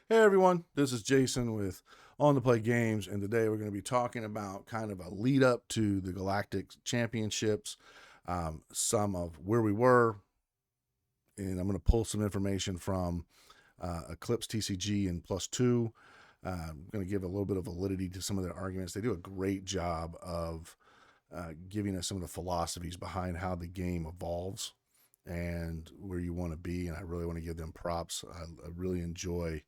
Hey everyone, this is Jason with On to Play Games, and today we're going to be talking about kind of a lead up to the Galactic Championships, some of where we were, and I'm going to pull some information from Eclipse TCG and Plus Two. I'm going to give a little bit of validity to some of their arguments. They do a great job of giving us some of the philosophies behind how the game evolves and where you want to be, and I really want to give them props. I really enjoy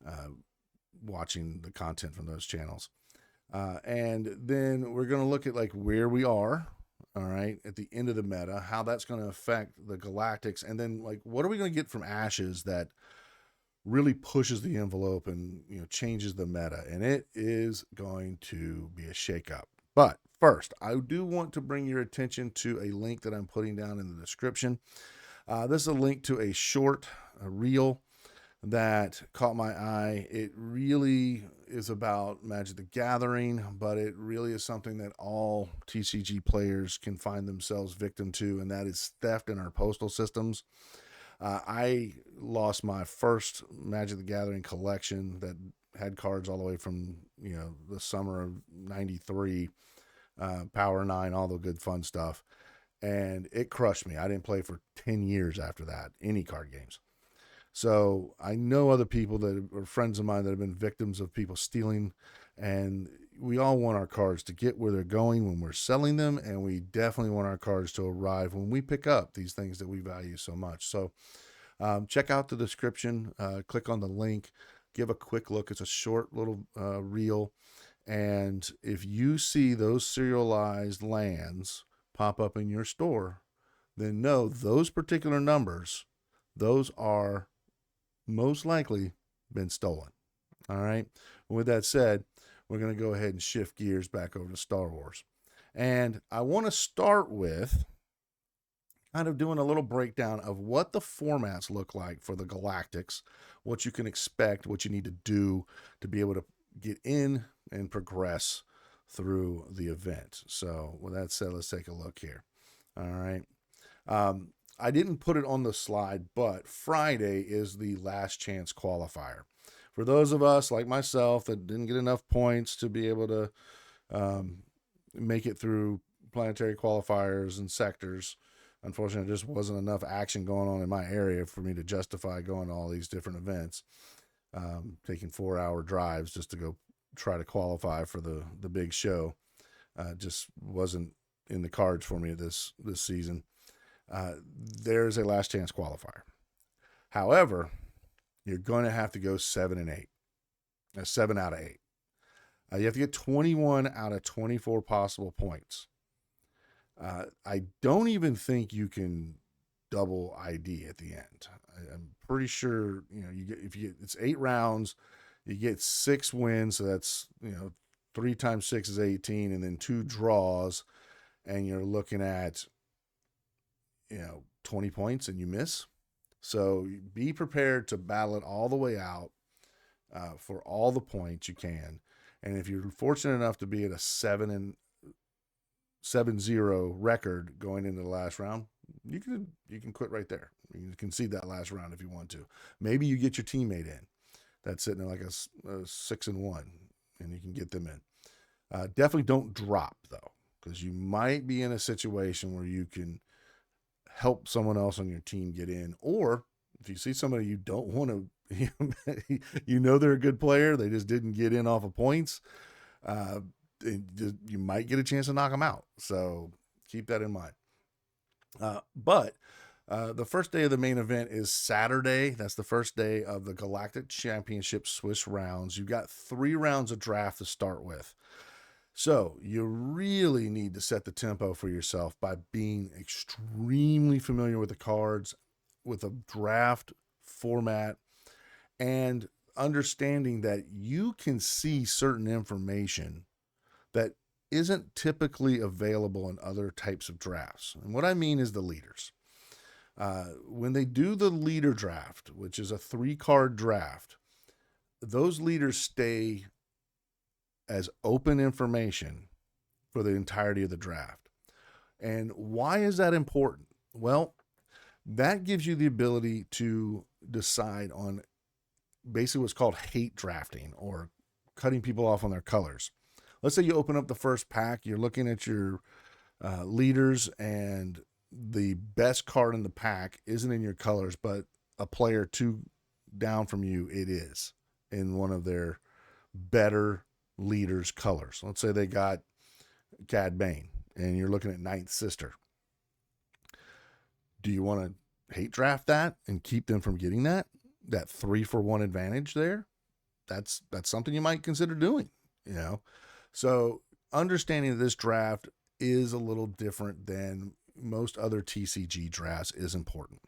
uh, watching the content from those channels. And then we're going to look at like where we are, all right, at the end of the meta, how that's going to affect the Galactics, and then like what are we going to get from Ashes that really pushes the envelope and changes the meta, and it is going to be a shakeup. But first, I do want to bring your attention to a link that I'm putting down in the description. This is a link to a short, a reel that caught my eye. It really is about Magic the Gathering, but it really is something that all TCG players can find themselves victim to, and that is theft in our postal systems. I lost my first Magic the Gathering collection that had cards all the way from the summer of '93, Power Nine, all the good fun stuff, and it crushed me. I didn't play for 10 years after that, any card games. So I know other people that are friends of mine that have been victims of people stealing, and we all want our cards to get where they're going when we're selling them, and we definitely want our cards to arrive when we pick up these things that we value so much. So check out the description, click on the link, give a quick look. It's a short little reel, and if you see those serialized lands pop up in your store, then know those particular numbers, those are most likely been stolen. All right. With that said, we're going to go ahead and shift gears back over to Star Wars. And I want to start with kind of doing a little breakdown of what the formats look like for the Galactics, what you can expect, what you need to do to be able to get in and progress through the event. So, with that said, let's take a look here. All right. I didn't put it on the slide, but Friday is the last chance qualifier. For those of us like myself that didn't get enough points to be able to um, make it through planetary qualifiers and sectors, unfortunately, there just wasn't enough action going on in my area for me to justify going to all these different events, taking 4-hour drives just to go try to qualify for the big show. Just wasn't in the cards for me this season. There's a last chance qualifier. However, you're going to have to go 7 and 8, 7 out of 8. You have to get 21 out of 24 possible points. I don't even think you can double ID at the end. I'm pretty sure you get if you get it's 8 rounds, you get 6 wins, so that's 3 times 6 is 18, and then 2 draws, and you're looking at 20 points and you miss. So be prepared to battle it all the way out for all the points you can. And if you're fortunate enough to be at a 7-0 record going into the last round, you can quit right there. You can concede that last round if you want to. Maybe you get your teammate in that's sitting at like a 6-1, and you can get them in. Definitely don't drop though, because you might be in a situation where you can help someone else on your team get in, or if you see somebody you don't want to, they're a good player, they just didn't get in off of points. Uh, you might get a chance to knock them out. So keep that in mind. But the first day of the main event is Saturday. That's the first day of the Galactic Championship Swiss rounds. You've got 3 rounds of draft to start with. So you really need to set the tempo for yourself by being extremely familiar with the cards, with a draft format, and understanding that you can see certain information that isn't typically available in other types of drafts. And what I mean is the leaders. When they do the leader draft, which is a 3-card draft, those leaders stay as open information for the entirety of the draft. And why is that important? Well, that gives you the ability to decide on basically what's called hate drafting, or cutting people off on their colors. Let's say you open up the first pack, you're looking at your leaders, and the best card in the pack isn't in your colors, but a player two down from you, it is in one of their better leaders' colors. Let's say they got Cad Bane, and you're looking at Ninth Sister. Do you want to hate draft that and keep them from getting that 3-for-1 advantage there? That's something you might consider doing, you know. So understanding that this draft is a little different than most other TCG drafts is important.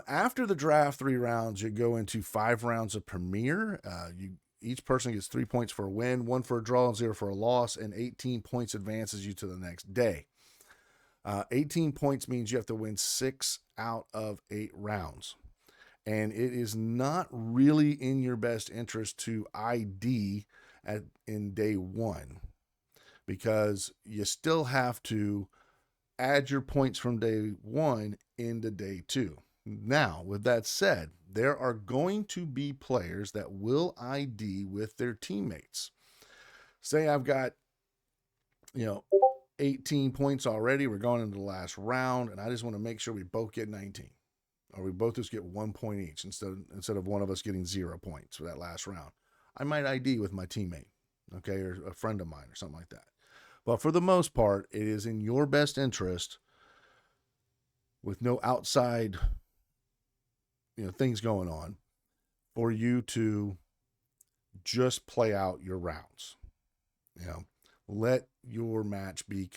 After the draft 3 rounds, you go into 5 rounds of Premier. Each person gets 3 points for a win, 1 for a draw, and 0 for a loss, and 18 points advances you to the next day. 18 points means you have to win 6 out of 8 rounds. And it is not really in your best interest to ID in day 1, because you still have to add your points from day 1 into day 2. Now, with that said, there are going to be players that will ID with their teammates. Say I've got, 18 points already. We're going into the last round, and I just want to make sure we both get 19. Or we both just get 1 point each instead of one of us getting 0 points for that last round. I might ID with my teammate, okay, or a friend of mine or something like that. But for the most part, it is in your best interest, with no outside, things going on, for you to just play out your rounds. Let your match be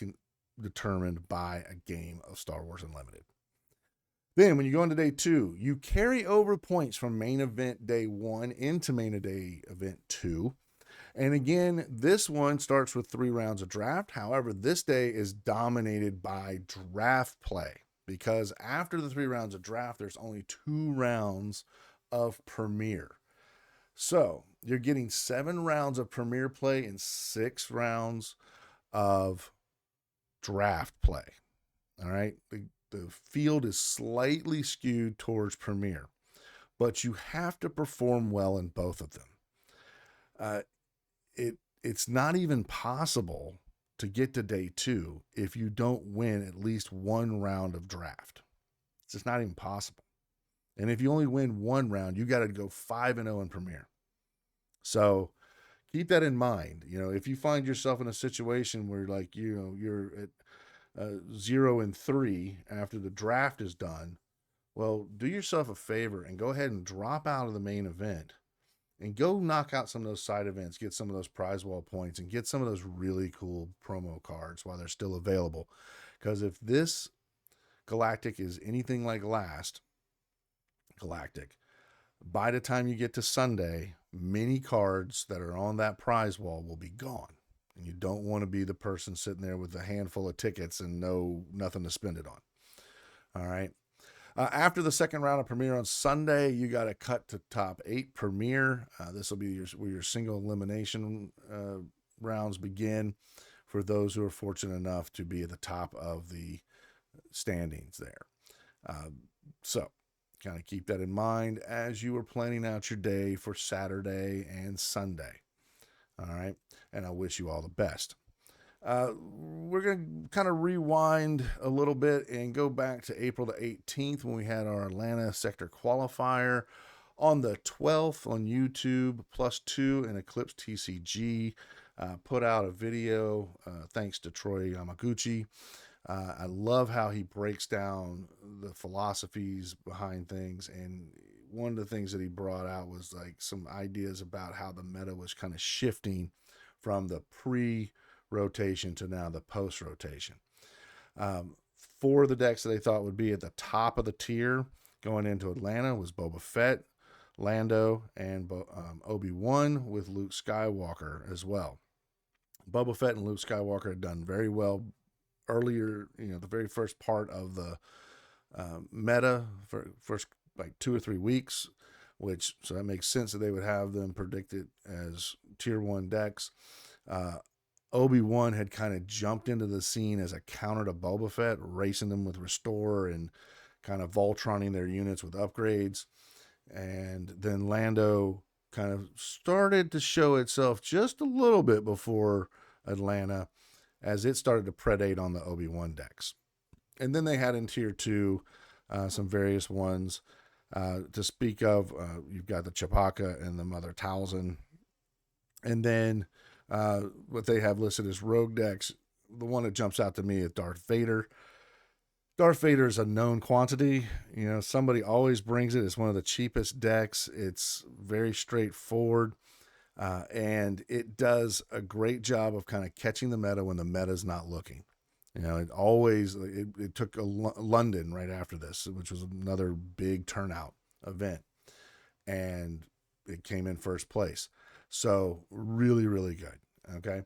determined by a game of Star Wars Unlimited. Then when you go into day 2, you carry over points from main event day 1 into main event 2. And again, this one starts with 3 rounds of draft. However, this day is dominated by draft play, because after the 3 rounds of draft, there's only 2 rounds of Premier. So you're getting 7 rounds of Premier play and 6 rounds of draft play. All right. The field is slightly skewed towards Premier, but you have to perform well in both of them. It's not even possible to get to day 2 if you don't win at least 1 round of draft. It's just not even possible. And if you only win 1 round, you got to go 5-0 in Premier. So keep that in mind. If you find yourself in a situation where, like, you're at 0-3 after the draft is done, well, do yourself a favor and go ahead and drop out of the main event and go knock out some of those side events, get some of those prize wall points, and get some of those really cool promo cards while they're still available. Because if this Galactic is anything like last Galactic, by the time you get to Sunday, many cards that are on that prize wall will be gone. And you don't want to be the person sitting there with a handful of tickets and nothing to spend it on. All right. After the second round of Premier on Sunday, you got to cut to top 8 Premier. This will be where your single elimination rounds begin for those who are fortunate enough to be at the top of the standings there. So kind of keep that in mind as you are planning out your day for Saturday and Sunday. All right. And I wish you all the best. We're going to kind of rewind a little bit and go back to April the 18th when we had our Atlanta sector qualifier. On the 12th on YouTube, +2 and Eclipse TCG put out a video, thanks to Troy Yamaguchi. I love how he breaks down the philosophies behind things, and one of the things that he brought out was like some ideas about how the meta was kind of shifting from the pre-rotation to now the post-rotation. 4 of the decks that they thought would be at the top of the tier going into Atlanta was Boba Fett, Lando, and Obi-Wan, with Luke Skywalker as well. Boba Fett and Luke Skywalker had done very well earlier, the very first part of the meta for first like 2 or 3 weeks, so that makes sense that they would have them predicted as tier 1 decks. Obi-Wan had kind of jumped into the scene as a counter to Boba Fett, racing them with Restore and kind of Voltroning their units with upgrades. And then Lando kind of started to show itself just a little bit before Atlanta as it started to predate on the Obi-Wan decks. And then they had in tier 2 some various ones. To speak of, you've got the Chewbacca and the Mother Talzin. And then what they have listed as rogue decks, the one that jumps out to me is Darth Vader. Darth Vader is a known quantity. You know, somebody always brings it. It's one of the cheapest decks. It's very straightforward. And it does a great job of kind of catching the meta when the meta is not looking. You know, it took London right after this, which was another big turnout event, and it came in first place. So really, really good. Okay.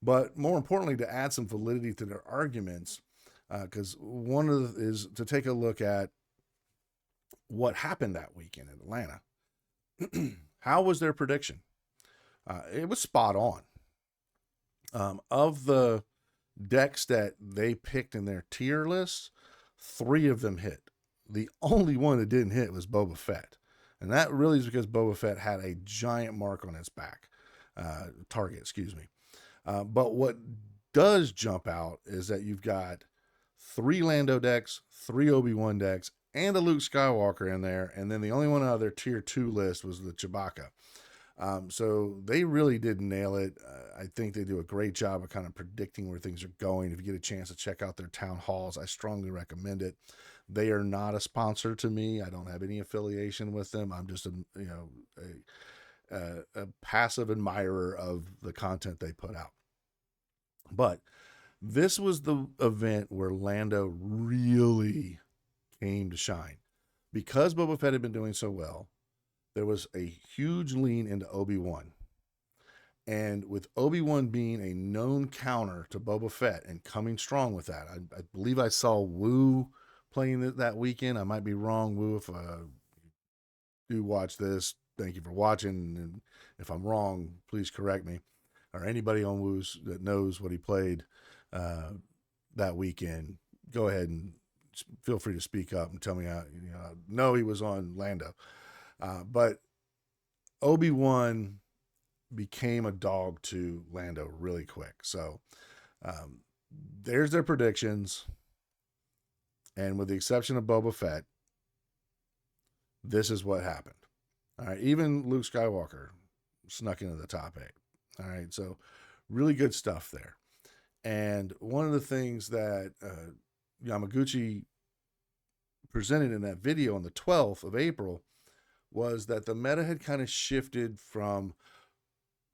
But more importantly, to add some validity to their arguments, because one of is to take a look at what happened that weekend in Atlanta. How was their prediction? It was spot on. Of the decks that they picked in their tier list, 3 of them hit. The only one that didn't hit was Boba Fett. And that really is because Boba Fett had a giant mark on its back. Target, excuse me. But what does jump out is that you've got 3 Lando decks, 3 Obi-Wan decks, and a Luke Skywalker in there. And then the only one out of their tier 2 list was the Chewbacca. So they really did nail it. I think they do a great job of kind of predicting where things are going. If you get a chance to check out their town halls, I strongly recommend it. They are not a sponsor to me. I don't have any affiliation with them. I'm just a passive admirer of the content they put out. But this was the event where Lando really came to shine. Because Boba Fett had been doing so well, there was a huge lean into Obi-Wan. And with Obi-Wan being a known counter to Boba Fett and coming strong with that, I believe I saw Wu playing that weekend. I might be wrong, Wu. If do watch this, thank you for watching. And if I'm wrong, please correct me. Or anybody on Wu's that knows what he played that weekend, go ahead and feel free to speak up and tell me how. No, he was on Lando. But Obi-Wan became a dog to Lando really quick. So there's their predictions. And with the exception of Boba Fett, this is what happened. All right. Even Luke Skywalker snuck into the top 8. All right. So really good stuff there. And one of the things that Yamaguchi presented in that video on the 12th of April was that the meta had kind of shifted from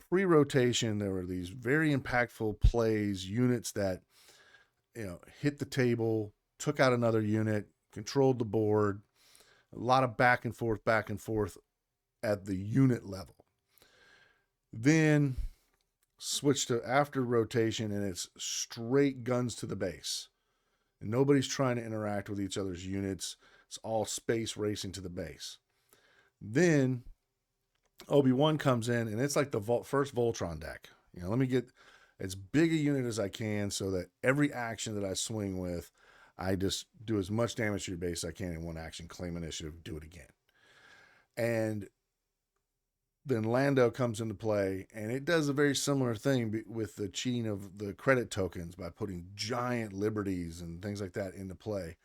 pre-rotation. There were these very impactful plays, units that, hit the table, took out another unit, controlled the board, a lot of back and forth at the unit level. Then switched to after rotation, and it's straight guns to the base. And nobody's trying to interact with each other's units. It's all space racing to the base. Then Obi-Wan comes in, and it's like the first Voltron deck. Let me get as big a unit as I can so that every action that I swing with, I just do as much damage to your base as I can in one action, claim initiative, do it again. And then Lando comes into play, and it does a very similar thing with the cheating of the credit tokens by putting giant liberties and things like that into play.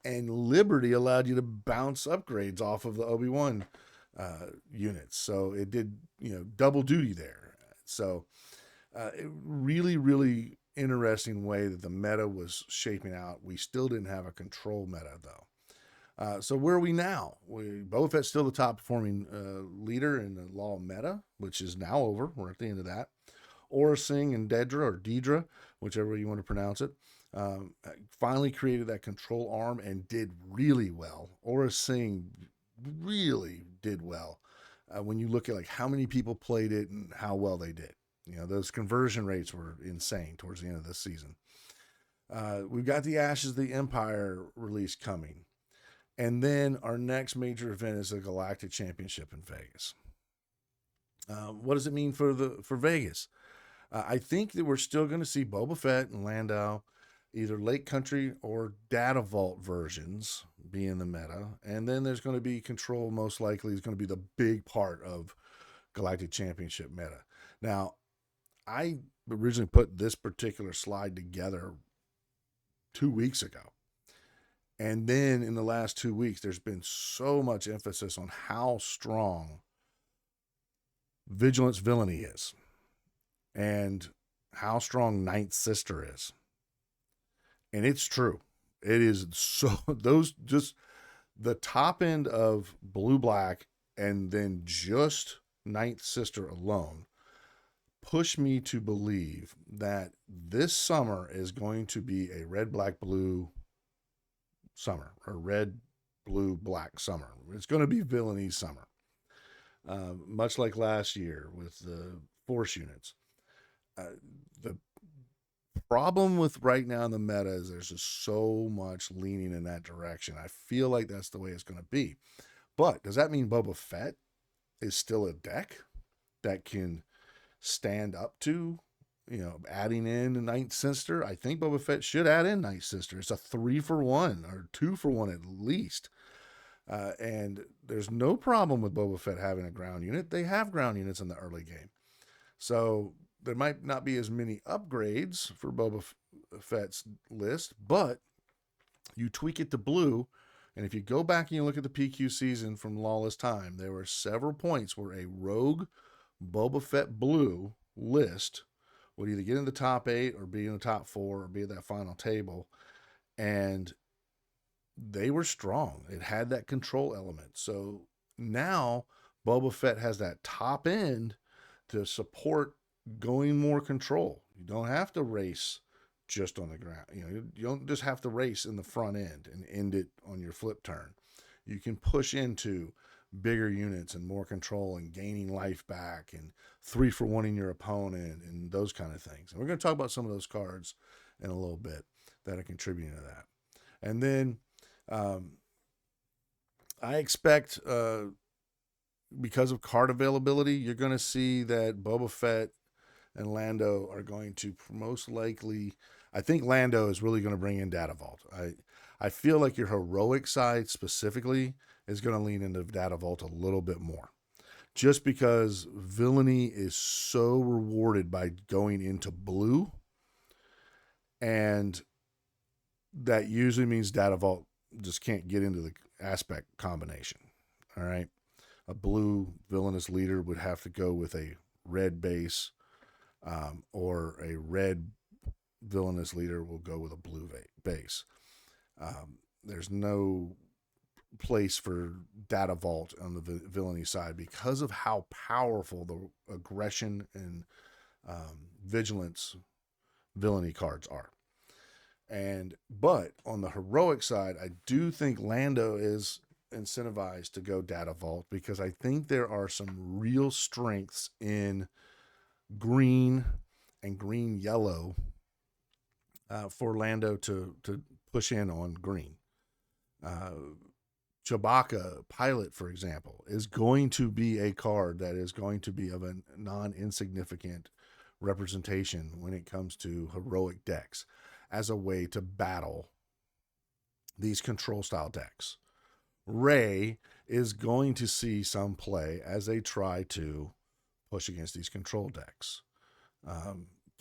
And Liberty allowed you to bounce upgrades off of the Obi-Wan units. So it did, double duty there. So really, really interesting way that the meta was shaping out. We still didn't have a control meta, though. So where are we now? Boba Fett's still the top performing leader in the Law meta, which is now over. We're at the end of that. Aura Singh and Dedra, whichever you want to pronounce it, finally created that control arm and did really well. Aura Singh really did well when you look at like how many people played it and how well they did. Those conversion rates were insane towards the end of this season. We've got the Ashes of the Empire release coming. And then our next major event is the Galactic Championship in Vegas. What does it mean for Vegas? I think that we're still going to see Boba Fett and Lando either Lake Country or Data Vault versions being the meta. And then there's going to be Control, most likely, is going to be the big part of Galactic Championship meta. Now, I originally put this particular slide together 2 weeks ago. And then in the last 2 weeks, there's been so much emphasis on how strong Vigilance Villainy is and how strong Ninth Sister is. And it's true. It is so, those just the top end of Blue Black and then just Ninth Sister alone push me to believe that this summer is going to be a red, black, blue summer, or red, blue, black summer. It's going to be villainy summer, much like last year with the force units. The problem with right now in the meta is there's just so much leaning in that direction. I feel like that's the way it's going to be. But does that mean Boba Fett is still a deck that can stand up to, adding in the Ninth Sister? I think Boba Fett should add in Ninth Sister. It's a 3-for-1 or 2-for-1 at least. And there's no problem with Boba Fett having a ground unit. They have ground units in the early game. So there might not be as many upgrades for Boba Fett's list, but you tweak it to blue. And if you go back and you look at the PQ season from Lawless Time, there were several points where a rogue Boba Fett blue list would either get in the top 8 or be in the top 4 or be at that final table. And they were strong. It had that control element. So now Boba Fett has that top end to support going more control. You don't have to race just on the ground. You don't just have to race in the front end and end it on your flip turn. You can push into bigger units and more control and gaining life back and 3-for-1ing your opponent and those kind of things. And we're going to talk about some of those cards in a little bit that are contributing to that. And then I expect, because of card availability, you're going to see that Boba Fett and Lando are going to most likely, I think Lando is really going to bring in Data Vault. I feel like your heroic side specifically is going to lean into Data Vault a little bit more, just because villainy is so rewarded by going into blue, and that usually means Data Vault just can't get into the aspect combination. All right. A blue villainous leader would have to go with a red base, or a red villainous leader will go with a blue base. There's no place for Data Vault on the villainy side because of how powerful the aggression and vigilance villainy cards are. But on the heroic side, I do think Lando is incentivized to go Data Vault because I think there are some real strengths in green and green yellow for Lando to push in on green. Chewbacca Pilot, for example, is going to be a card that is going to be of a non-insignificant representation when it comes to heroic decks as a way to battle these control style decks. Rey is going to see some play as they try to push against these control decks.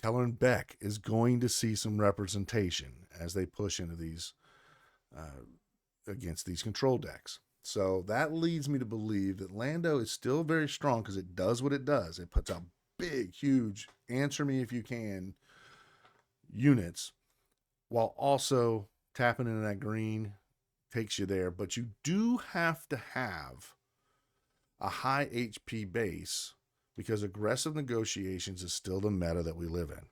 Kelleran Beck is going to see some representation as they push into these against these control decks. So that leads me to believe that Lando is still very strong because it does what it does. It puts out big, huge, answer me if you can units, while also tapping into that green takes you there. But you do have to have a high HP base because aggressive negotiations is still the meta that we live in.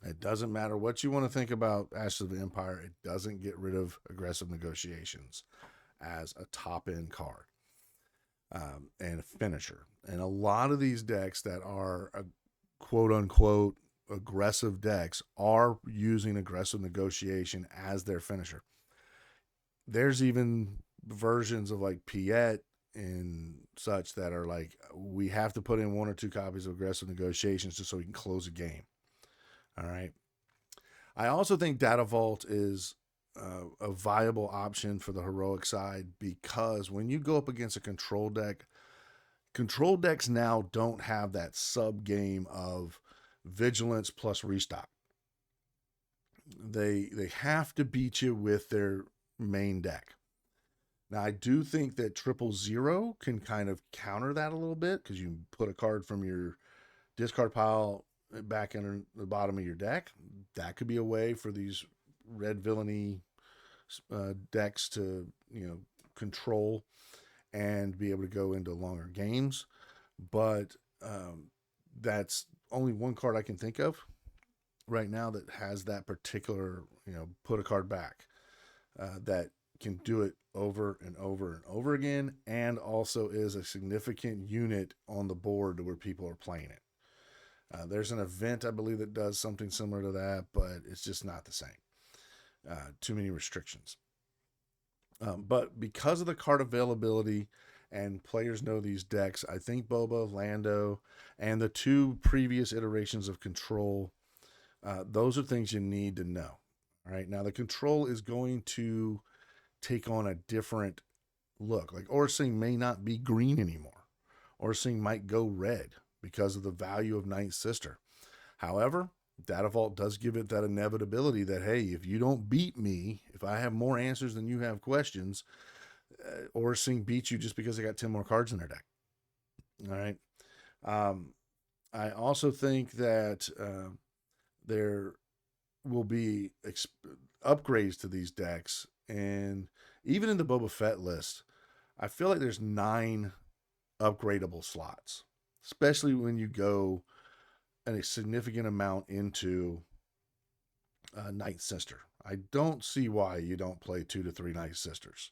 It doesn't matter what you want to think about Ashes of the Empire. It doesn't get rid of aggressive negotiations as a top end card and a finisher. And a lot of these decks that are a quote unquote aggressive decks are using aggressive negotiation as their finisher. There's even versions of like Piet and such that are like, we have to put in 1 or 2 copies of aggressive negotiations just so we can close a game. All right. I also think Data Vault is a viable option for the heroic side because when you go up against a control decks now don't have that sub game of vigilance plus restock. They have to beat you with their main deck. Now I do think that 000 can kind of counter that a little bit because you put a card from your discard pile back in the bottom of your deck. That could be a way for these red villainy decks to control and be able to go into longer games. But that's only one card I can think of right now that has that particular put a card back that can do it over and over and over again, and also is a significant unit on the board where people are playing it. There's an event I believe that does something similar to that, but it's just not the same. Too many restrictions. But because of the card availability and players know these decks, I think Boba, Lando, and the two previous iterations of Control, those are things you need to know. All right. Now, the Control is going to take on a different look. Like Orsing may not be green anymore. Orsing might go red because of the value of Ninth Sister. However, Data Vault does give it that inevitability that, hey, if you don't beat me, if I have more answers than you have questions, Orsing beats you just because they got 10 more cards in their deck. All right. I also think that there will be upgrades to these decks. And even in the Boba Fett list, I feel like there's 9 upgradable slots, especially when you go a significant amount into Night Sister. I don't see why you don't play 2 to 3 Night Sisters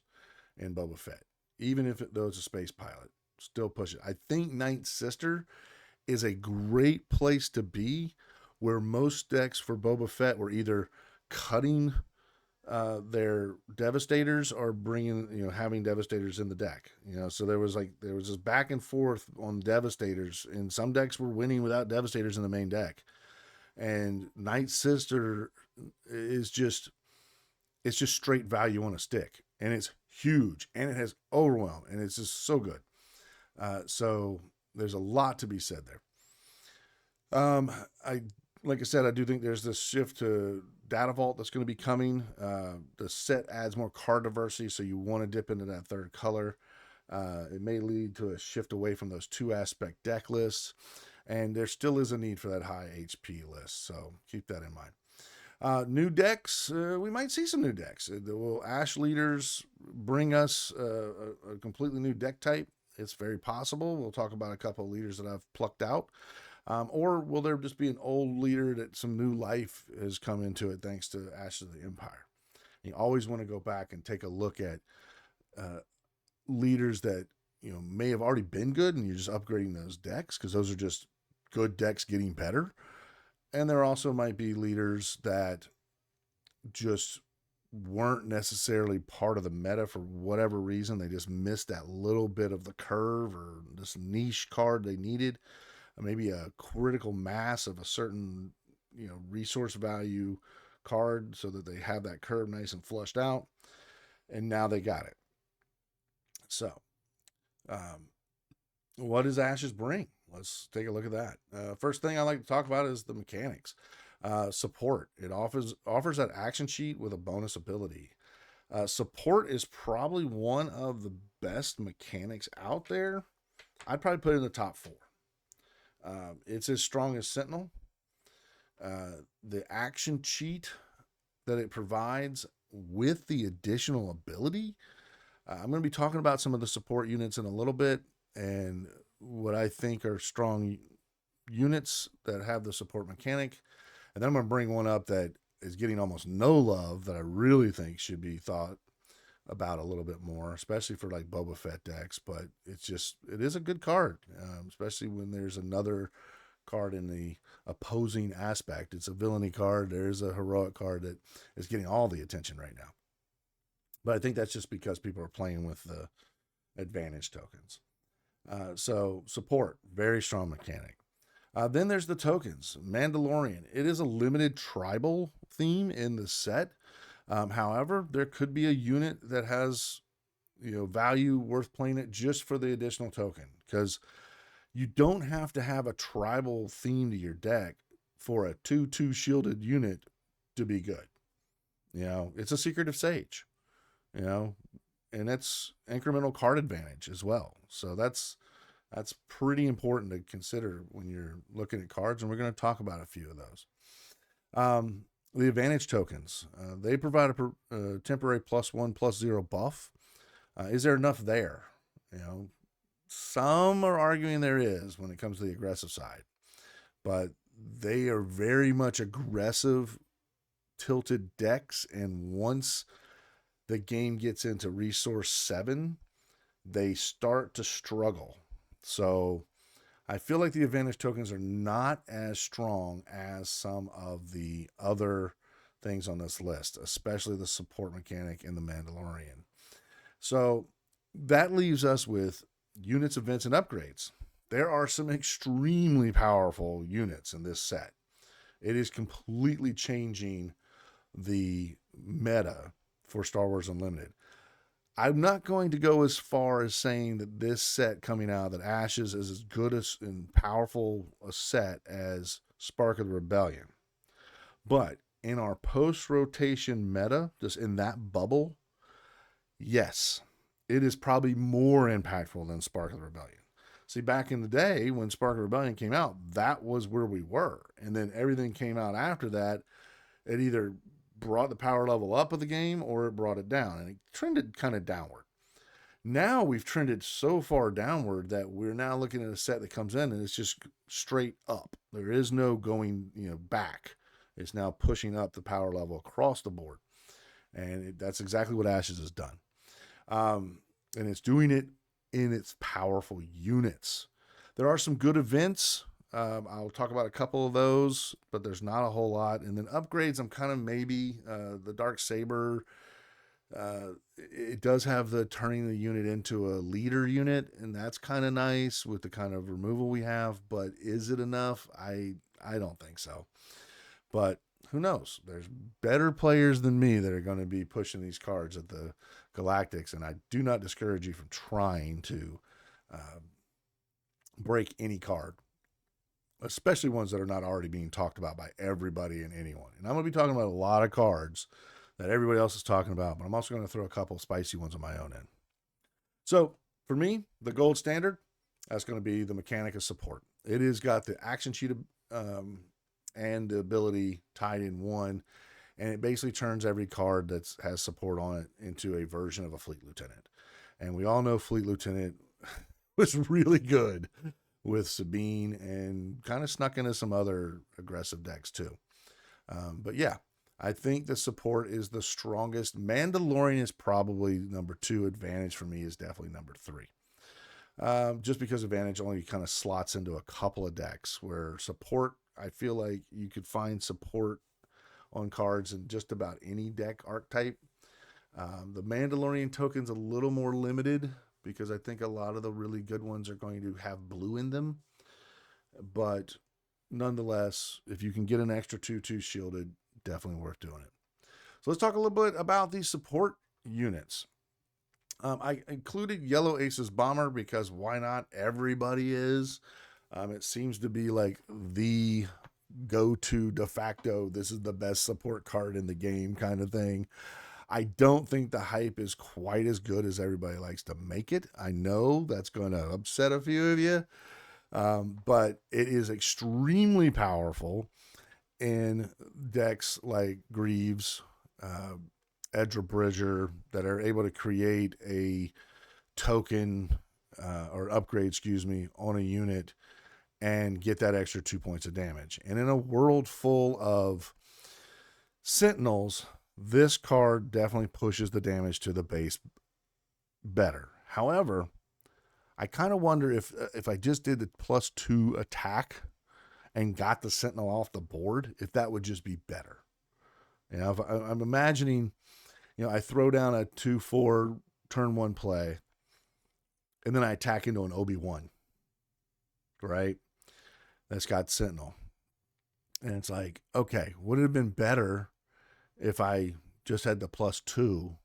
in Boba Fett, even if though it's a space pilot. Still push it. I think Night Sister is a great place to be, where most decks for Boba Fett were either cutting their Devastators or bringing, having Devastators in the deck. So there was this back and forth on Devastators, and some decks were winning without Devastators in the main deck. And Night Sister is just straight value on a stick, and it's huge, and it has overwhelm, and it's just so good. So there's a lot to be said there. Like I said, I do think there's this shift to Data Vault that's going to be coming. The set adds more card diversity, so you want to dip into that third color. It may lead to a shift away from those 2 aspect deck lists, and there still is a need for that high HP list, so keep that in mind. New decks, we might see some new decks. Will Ash leaders bring us a completely new deck type? It's very possible. We'll talk about a couple of leaders that I've plucked out. Or will there just be an old leader that some new life has come into it thanks to Ashes of the Empire? You always want to go back and take a look at leaders that may have already been good, and you're just upgrading those decks because those are just good decks getting better. And there also might be leaders that just weren't necessarily part of the meta for whatever reason. They just missed that little bit of the curve or this niche card they needed. Maybe a critical mass of a certain, resource value card so that they have that curve nice and flushed out. And now they got it. So, what does Ashes bring? Let's take a look at that. First thing I like to talk about is the mechanics. Support. It offers that action sheet with a bonus ability. Support is probably one of the best mechanics out there. I'd probably put it in the top 4. It's as strong as Sentinel. The action cheat that it provides with the additional ability. I'm going to be talking about some of the support units in a little bit and what I think are strong units that have the support mechanic. And then I'm going to bring one up that is getting almost no love that I really think should be thought about a little bit more, especially for like Boba Fett decks. But it is a good card, especially when there's another card in the opposing aspect. It's a villainy card. There's a heroic card that is getting all the attention right now. But I think that's just because people are playing with the advantage tokens. So support, very strong mechanic. Then there's the tokens. Mandalorian. It is a limited tribal theme in the set. However, there could be a unit that has value worth playing it just for the additional token, because you don't have to have a tribal theme to your deck for a 2/2 shielded unit to be good. It's a Secretive Sage, and it's incremental card advantage as well. So that's pretty important to consider when you're looking at cards, and we're going to talk about a few of those. The advantage tokens, they provide a temporary +1/+0 buff. Is there enough there? Some are arguing there is when it comes to the aggressive side, but they are very much aggressive tilted decks, and once the game gets into resource 7, they start to struggle. So I feel like the advantage tokens are not as strong as some of the other things on this list, especially the support mechanic in the Mandalorian. So that leaves us with units, events, and upgrades. There are some extremely powerful units in this set. It is completely changing the meta for Star Wars Unlimited. I'm not going to go as far as saying that this set coming out, that Ashes is as good and powerful a set as Spark of the Rebellion. But in our post-rotation meta, just in that bubble, yes, it is probably more impactful than Spark of the Rebellion. See, back in the day when Spark of the Rebellion came out, that was where we were. And then everything came out after that. It either brought the power level up of the game or it brought it down, and it trended kind of downward. Now we've trended so far downward that we're now looking at a set that comes in and it's just straight up. There is no going back. It's now pushing up the power level across the board, and that's exactly what Ashes has done. And it's doing it in its powerful units. There are some good events. I'll talk about a couple of those, but there's not a whole lot. And then upgrades, I'm kind of maybe the Dark Saber. It does have the turning the unit into a leader unit, and that's kind of nice with the kind of removal we have. But is it enough? I don't think so. But who knows? There's better players than me that are going to be pushing these cards at the Galactics, and I do not discourage you from trying to break any card, especially ones that are not already being talked about by everybody and anyone. And I'm going to be talking about a lot of cards that everybody else is talking about, but I'm also going to throw a couple spicy ones on my own in. So for me, the gold standard, that's going to be the mechanic of support. It has got the action sheet and the ability tied in one, and it basically turns every card that has support on it into a version of a Fleet Lieutenant. And we all know Fleet Lieutenant was really good with Sabine and kind of snuck into some other aggressive decks too. But yeah, I think the support is the strongest. Mandalorian is probably number 2. Advantage for me is definitely number 3. Just because Advantage only kind of slots into a couple of decks, where support, I feel like you could find support on cards in just about any deck archetype. The Mandalorian token's a little more limited because I think a lot of the really good ones are going to have blue in them. But nonetheless, if you can get an extra 2/2 shielded, definitely worth doing it. So let's talk a little bit about these support units. I included Yellow Aces Bomber because why not? Everybody is. It seems to be like the go-to de facto, this is the best support card in the game kind of thing. I don't think the hype is quite as good as everybody likes to make it. I know that's going to upset a few of you, but it is extremely powerful in decks like Greaves, Edra Bridger, that are able to create a token or upgrade, on a unit and get that extra 2 points of damage. And in a world full of Sentinels, this card definitely pushes the damage to the base better. However, I kind of wonder if I just did the +2 attack and got the Sentinel off the board, if that would just be better. If I'm imagining, I throw down a 2/4 turn 1 play, and then I attack into an Obi-Wan, right? that's got Sentinel. And it's like, okay, would it have been better if I just had the +2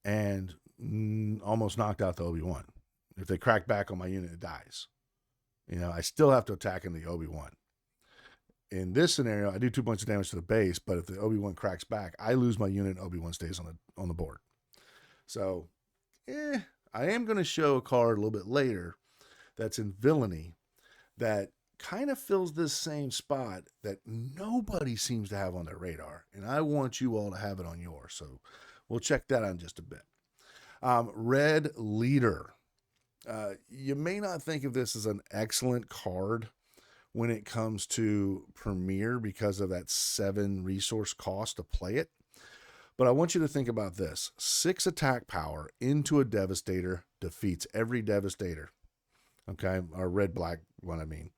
and almost knocked out the Obi-Wan? If they crack back on my unit, it dies. I still have to attack in the Obi-Wan. In this scenario, I do 2 points of damage to the base, but if the Obi-Wan cracks back, I lose my unit and Obi-Wan stays on the board. So, I am going to show a card a little bit later that's in Villainy that kind of fills this same spot that nobody seems to have on their radar. And I want you all to have it on yours. So we'll check that out in just a bit. Red Leader. You may not think of this as an excellent card when it comes to Premier because of that 7 resource cost to play it. But I want you to think about this. 6 attack power into a Devastator defeats every Devastator. Okay, or red-black one, I mean.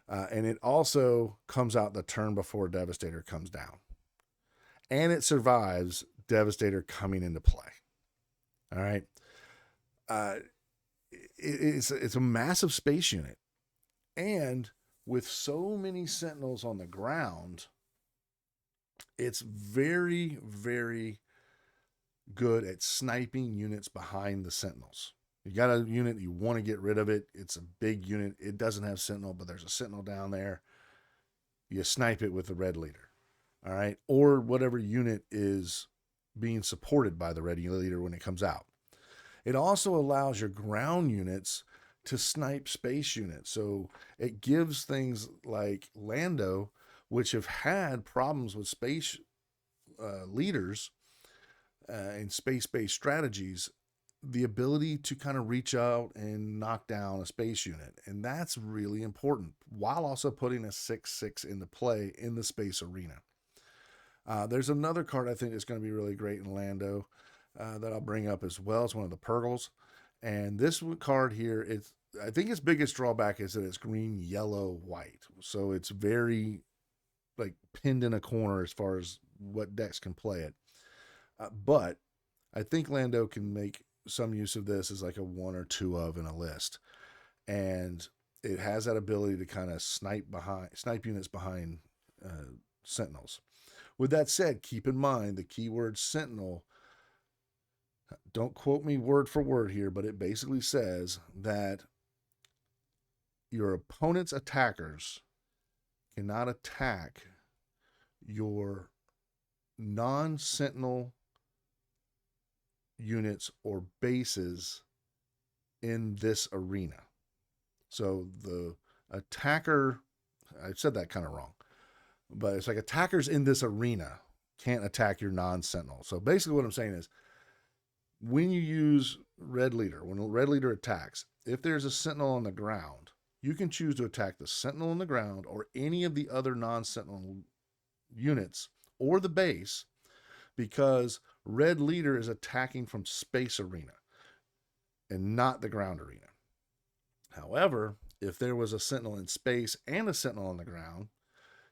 And it also comes out the turn before Devastator comes down. And it survives Devastator coming into play. All right. It's a massive space unit. And with so many Sentinels on the ground, it's very, very good at sniping units behind the Sentinels. You got a unit, you want to get rid of it. It's a big unit. It doesn't have Sentinel, but there's a Sentinel down there. You snipe it with the Red Leader. All right. Or whatever unit is being supported by the Red Leader when it comes out. It also allows your ground units to snipe space units. So it gives things like Lando, which have had problems with space leaders and space-based strategies, the ability to kind of reach out and knock down a space unit. And that's really important, while also putting a 6/6 into play in the space arena. There's another card I think is going to be really great in Lando that I'll bring up as well. It's one of the Purgles. And this card here, I think its biggest drawback is that it's green, yellow, white. So it's very like pinned in a corner as far as what decks can play it. But I think Lando can make some use of this as like a 1 or 2 of in a list. And it has that ability to kind of snipe units behind Sentinels. With that said, keep in mind the keyword Sentinel. Don't quote me word for word here, but it basically says that your opponent's attackers cannot attack your non-Sentinel units or bases in this arena. So the attacker, I said that kind of wrong, but it's like attackers in this arena can't attack your non-Sentinel. So basically what I'm saying is, when you use Red Leader, when a Red Leader attacks, if there's a Sentinel on the ground, you can choose to attack the Sentinel on the ground or any of the other non-Sentinel units or the base, because Red Leader is attacking from space arena and not the ground arena. However, if there was a Sentinel in space and a Sentinel on the ground,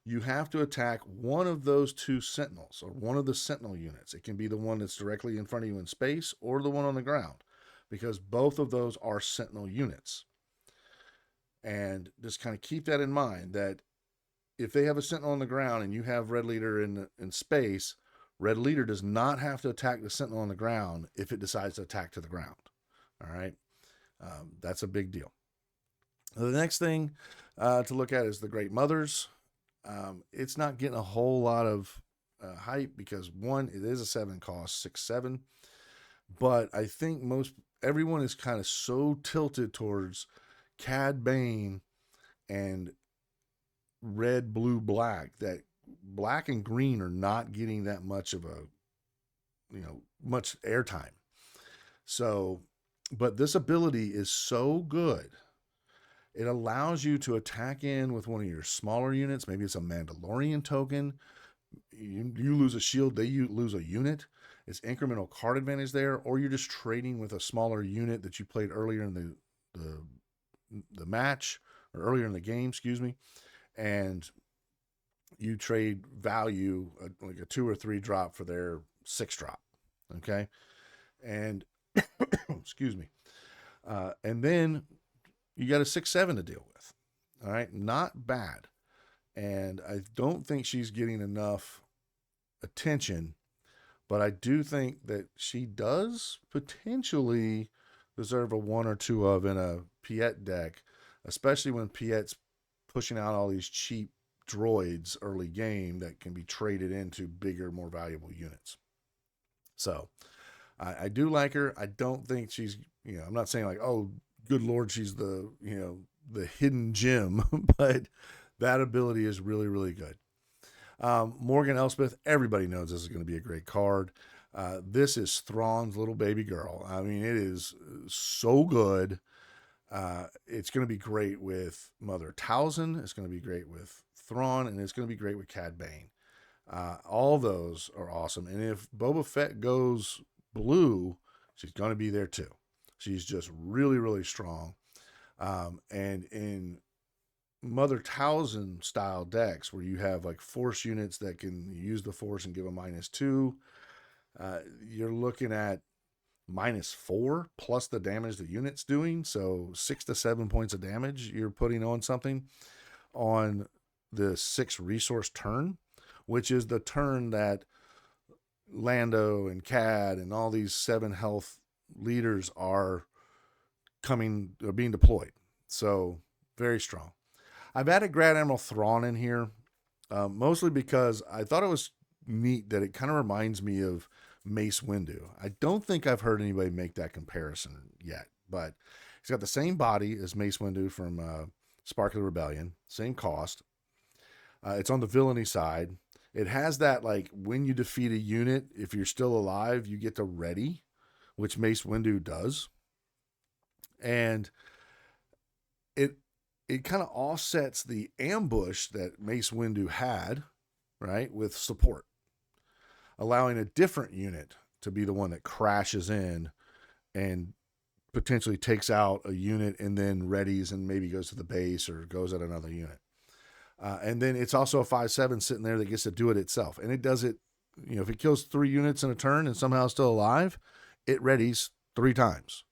you have to attack one of those 2 Sentinels or one of the Sentinel units. It can be the one that's directly in front of you in space or the one on the ground, because both of those are Sentinel units. And just kind of keep that in mind, that if they have a Sentinel on the ground and you have Red Leader in space, Red Leader does not have to attack the Sentinel on the ground if it decides to attack to the ground. All right. That's a big deal. The next thing to look at is the Great Mothers. It's not getting a whole lot of hype because, one, it is a 7 cost, 6/7. But I think everyone is kind of so tilted towards Cad Bane and red, blue, black that black and green are not getting that much of much airtime. So, but this ability is so good. It allows you to attack in with one of your smaller units. Maybe it's a Mandalorian token. You lose a shield, they lose a unit. It's incremental card advantage there, or you're just trading with a smaller unit that you played earlier in the match, or earlier in the game, excuse me, and you trade value, like a 2 or 3 drop for their 6 drop. Okay. And excuse me. And then you got a 6/7 to deal with. All right, not bad. And I don't think she's getting enough attention, but I do think that she does potentially deserve a one or two of in a Piet deck, especially when Piet's pushing out all these cheap droids early game that can be traded into bigger, more valuable units. So I do like her. I don't think she's, I'm not saying like, oh, good Lord, she's the hidden gem, but that ability is really, really good. Morgan Elspeth, everybody knows this is going to be a great card. This is Thrawn's little baby girl. I mean, it is so good. It's going to be great with Mother Talzin. It's going to be great with Thrawn, and it's going to be great with Cad Bane. All those are awesome. And if Boba Fett goes blue, she's going to be there too. She's just really, really strong. And in Mother Talzin style decks where you have like force units that can use the force and give a -2, you're looking at -4 plus the damage the unit's doing. So 6 to 7 points of damage you're putting on something on the 6 resource turn, which is the turn that Lando and Cad and all these 7 health leaders are being deployed. So very strong. I've added Grand Admiral Thrawn in here, mostly because I thought it was neat that it kind of reminds me of Mace Windu. I don't think I've heard anybody make that comparison yet, but he's got the same body as Mace Windu from Spark of the Rebellion, same cost. It's on the villainy side. It has that, like, when you defeat a unit, if you're still alive, you get to ready, which Mace Windu does. And it kind of offsets the ambush that Mace Windu had, right, with support, allowing a different unit to be the one that crashes in and potentially takes out a unit and then readies and maybe goes to the base or goes at another unit. And then it's also a 5/7 sitting there that gets to do it itself. And it does it, if it kills 3 units in a turn and somehow still alive, it readies 3 times.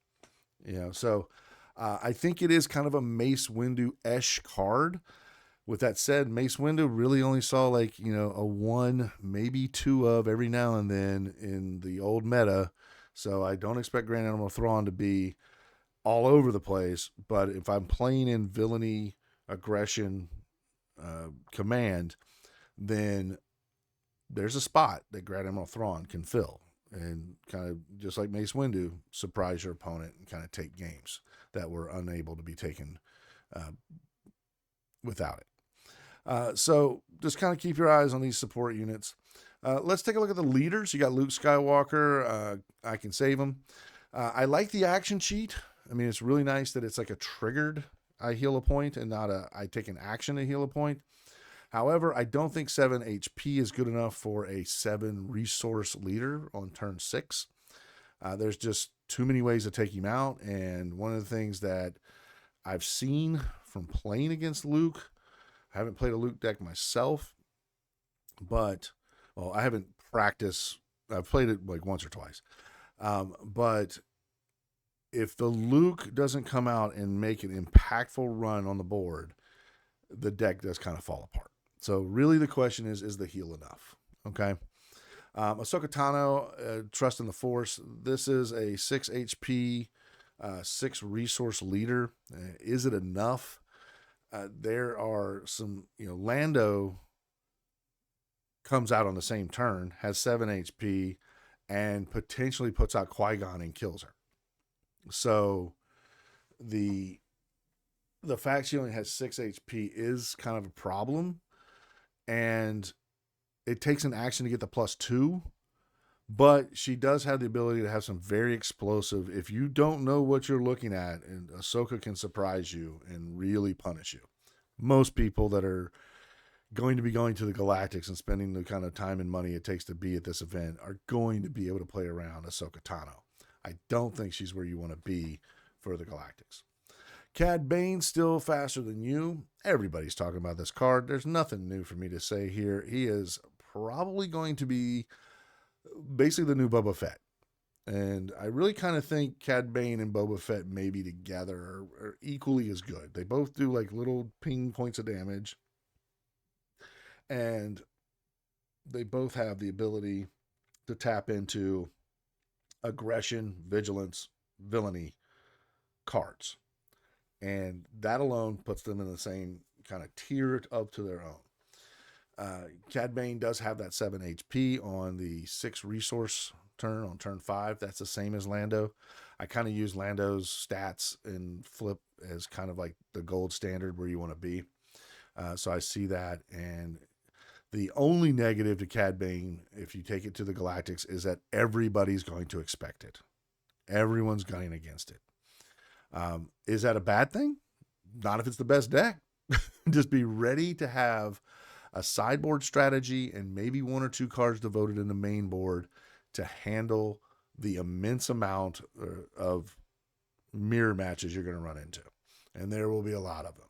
So I think it is kind of a Mace Windu-esque card. With that said, Mace Windu really only saw like, a 1, maybe 2 of every now and then in the old meta. So I don't expect Grand Admiral Thrawn to be all over the place. But if I'm playing in villainy, aggression, command, then there's a spot that Grand Admiral Thrawn can fill. And kind of just like Mace Windu, surprise your opponent and kind of take games that were unable to be taken without it. So just kind of keep your eyes on these support units. Let's take a look at the leaders. You got Luke Skywalker. I can save him. I like the action sheet. I mean, it's really nice that it's like a triggered I heal a point and not I take an action to heal a point. However, I don't think 7 HP is good enough for a 7 resource leader on turn 6. There's just too many ways to take him out. And one of the things that I've seen from playing against Luke, I haven't played a Luke deck myself, but, I haven't practiced. I've played it like once or twice. But if the Luke doesn't come out and make an impactful run on the board, the deck does kind of fall apart. So really the question is the heal enough? Okay. Ahsoka Tano, Trust in the Force. This is a 6 HP, 6 resource leader. Is it enough? There are some, Lando comes out on the same turn, has 7 HP, and potentially puts out Qui-Gon and kills her. So the fact she only has 6 HP is kind of a problem. And it takes an action to get the +2, but she does have the ability to have some very explosive. If you don't know what you're looking at, and Ahsoka can surprise you and really punish you. Most people that are going to be going to the Galactics and spending the kind of time and money it takes to be at this event are going to be able to play around Ahsoka Tano. I don't think she's where you want to be for the Galactics. Cad Bane, still faster than you. Everybody's talking about this card. There's nothing new for me to say here. He is probably going to be basically the new Boba Fett. And I really kind of think Cad Bane and Boba Fett maybe together are equally as good. They both do like little ping points of damage. And they both have the ability to tap into aggression, vigilance, villainy cards. And that alone puts them in the same kind of tier up to their own. Cad Bane does have that 7 HP on the 6 resource turn on turn 5. That's the same as Lando. I kind of use Lando's stats and flip as kind of like the gold standard where you want to be. So I see that. And the only negative to Cad Bane, if you take it to the Galactics, is that everybody's going to expect it. Everyone's gunning against it. Is that a bad thing? Not if it's the best deck. Just be ready to have a sideboard strategy and maybe 1 or 2 cards devoted in the main board to handle the immense amount of mirror matches you're going to run into. And there will be a lot of them.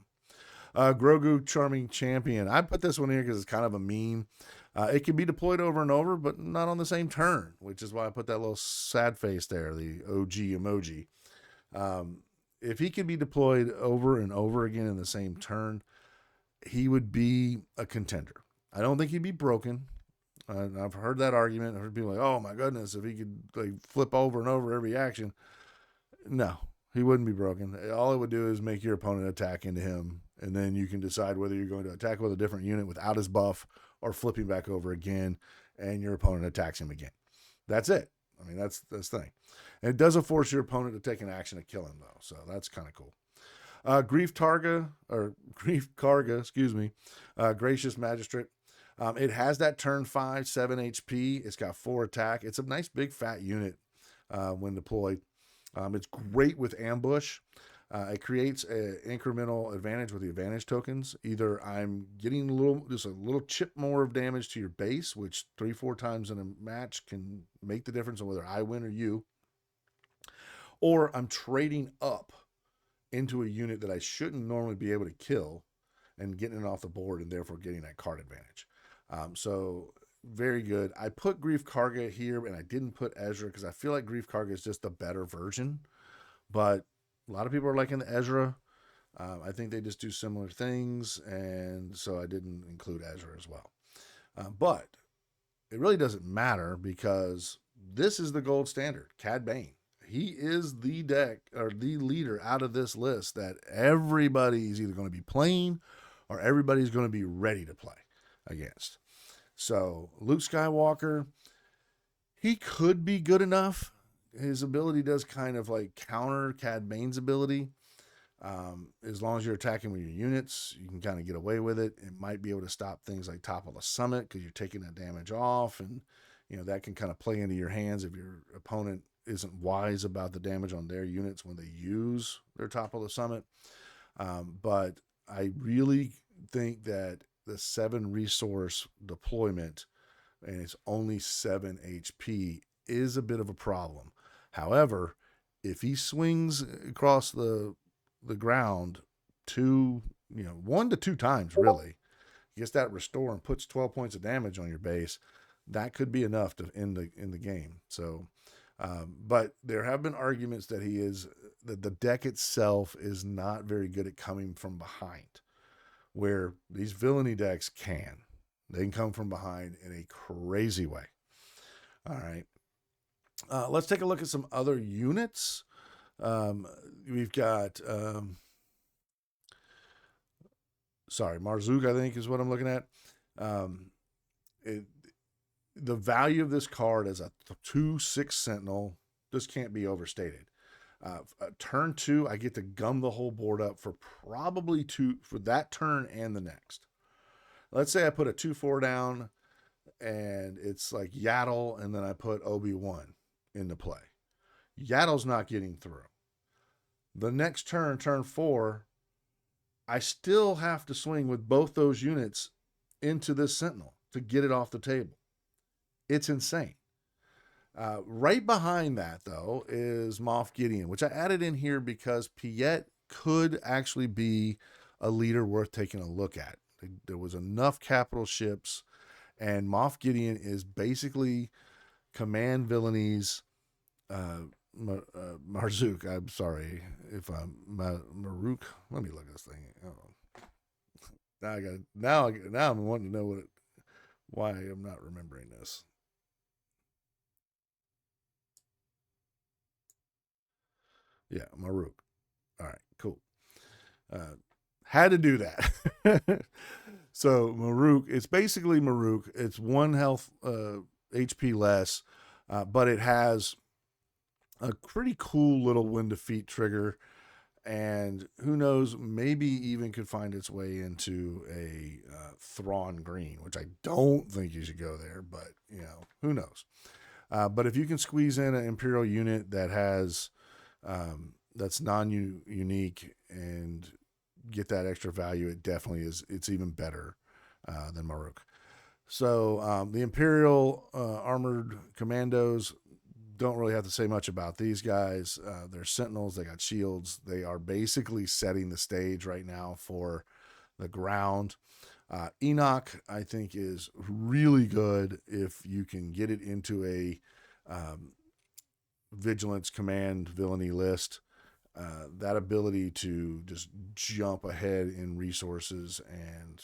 Grogu Charming Champion. I put this one here because it's kind of a meme. It can be deployed over and over, but not on the same turn, which is why I put that little sad face there, the OG emoji. If he could be deployed over and over again in the same turn, he would be a contender. I don't think he'd be broken. I've heard that argument. I've heard people like, oh my goodness, if he could like flip over and over every action. No, he wouldn't be broken. All it would do is make your opponent attack into him, and then you can decide whether you're going to attack with a different unit without his buff or flipping back over again, and your opponent attacks him again. That's it. I mean, that's the thing. And it doesn't force your opponent to take an action to kill him, though, so that's kind of cool. Grief Karga, Gracious Magistrate. It has that turn 5, 7 HP. It's got 4 attack. It's a nice big fat unit when deployed. It's great with ambush. It creates an incremental advantage with the advantage tokens. Either I'm getting just a little chip more of damage to your base, which 3-4 times in a match can make the difference on whether I win or you. Or I'm trading up into a unit that I shouldn't normally be able to kill and getting it off the board and therefore getting that card advantage. So very good. I put Grief Karga here and I didn't put Ezra because I feel like Grief Karga is just a better version. But a lot of people are liking the Ezra. I think they just do similar things, and so I didn't include Ezra as well. But it really doesn't matter because this is the gold standard, Cad Bane. He is the deck or the leader out of this list that everybody's either going to be playing or everybody's going to be ready to play against. So Luke Skywalker, he could be good enough. His ability does kind of like counter Cad Bane's ability. As long as you're attacking with your units, you can kind of get away with it. It might be able to stop things like Top of the Summit because you're taking that damage off, and that can kind of play into your hands if your opponent isn't wise about the damage on their units when they use their Top of the Summit. But I really think that the 7 resource deployment, and it's only 7 HP, is a bit of a problem. However, if he swings across the ground 1 to 2 times, really, gets that restore and puts 12 points of damage on your base, that could be enough to end the game. So, but there have been arguments that the deck itself is not very good at coming from behind, where these villainy decks they can come from behind in a crazy way. All right. Let's take a look at some other units. We've got, Marzook, I think is what I'm looking at. The value of this card as a 2/6 Sentinel just can't be overstated. Turn 2, I get to gum the whole board up for probably for that turn and the next. Let's say I put a 2/4 down and it's like Yaddle, and then I put Obi-Wan into play. Yaddle's not getting through. The next turn 4, I still have to swing with both those units into this Sentinel to get it off the table. It's insane. Right behind that, though, is Moff Gideon, which I added in here because Piet could actually be a leader worth taking a look at. There was enough capital ships, and Moff Gideon is basically command villainies Marzook. I'm sorry if I'm Maruk. Let me look at this thing. Oh, now I'm wanting to know why I'm not remembering this. Yeah, Maruk. All right, cool. Uh, had to do that. So Maruk, it's basically Maruk. It's one health HP less, but it has a pretty cool little win defeat trigger, and who knows, maybe even could find its way into a Thrawn Green, which I don't think you should go there, but who knows. But if you can squeeze in an Imperial unit that has that's non-unique and get that extra value, it definitely is. It's even better than Maruk. So the Imperial armored commandos, don't really have to say much about these guys. They're sentinels. They got shields. They are basically setting the stage right now for the ground. Enoch, I think, is really good if you can get it into a vigilance command villainy list. That ability to just jump ahead in resources and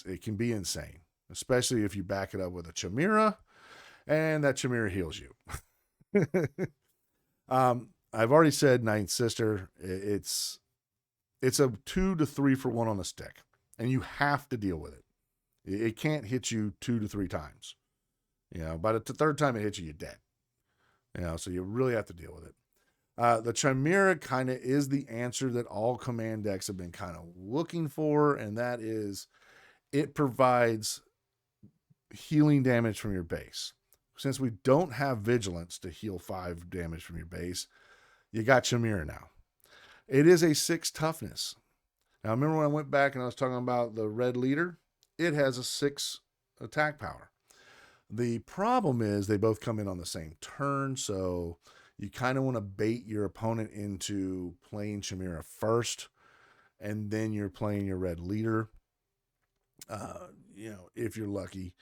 it can be insane, especially if you back it up with a Chimera, and that Chimera heals you. I've already said Ninth Sister. It's a 2 to 3 for 1 on the stick, and you have to deal with it. It can't hit you 2 to 3 times. By the third time it hits you, you're dead. So you really have to deal with it. The Chimera kind of is the answer that all command decks have been kind of looking for, and that is it provides healing damage from your base. Since we don't have Vigilance to heal 5 damage from your base, you got Chimera now. It is a 6 toughness. Now, remember when I went back and I was talking about the red leader? It has a 6 attack power. The problem is they both come in on the same turn, so you kind of want to bait your opponent into playing Chimera first, and then you're playing your red leader. If you're lucky.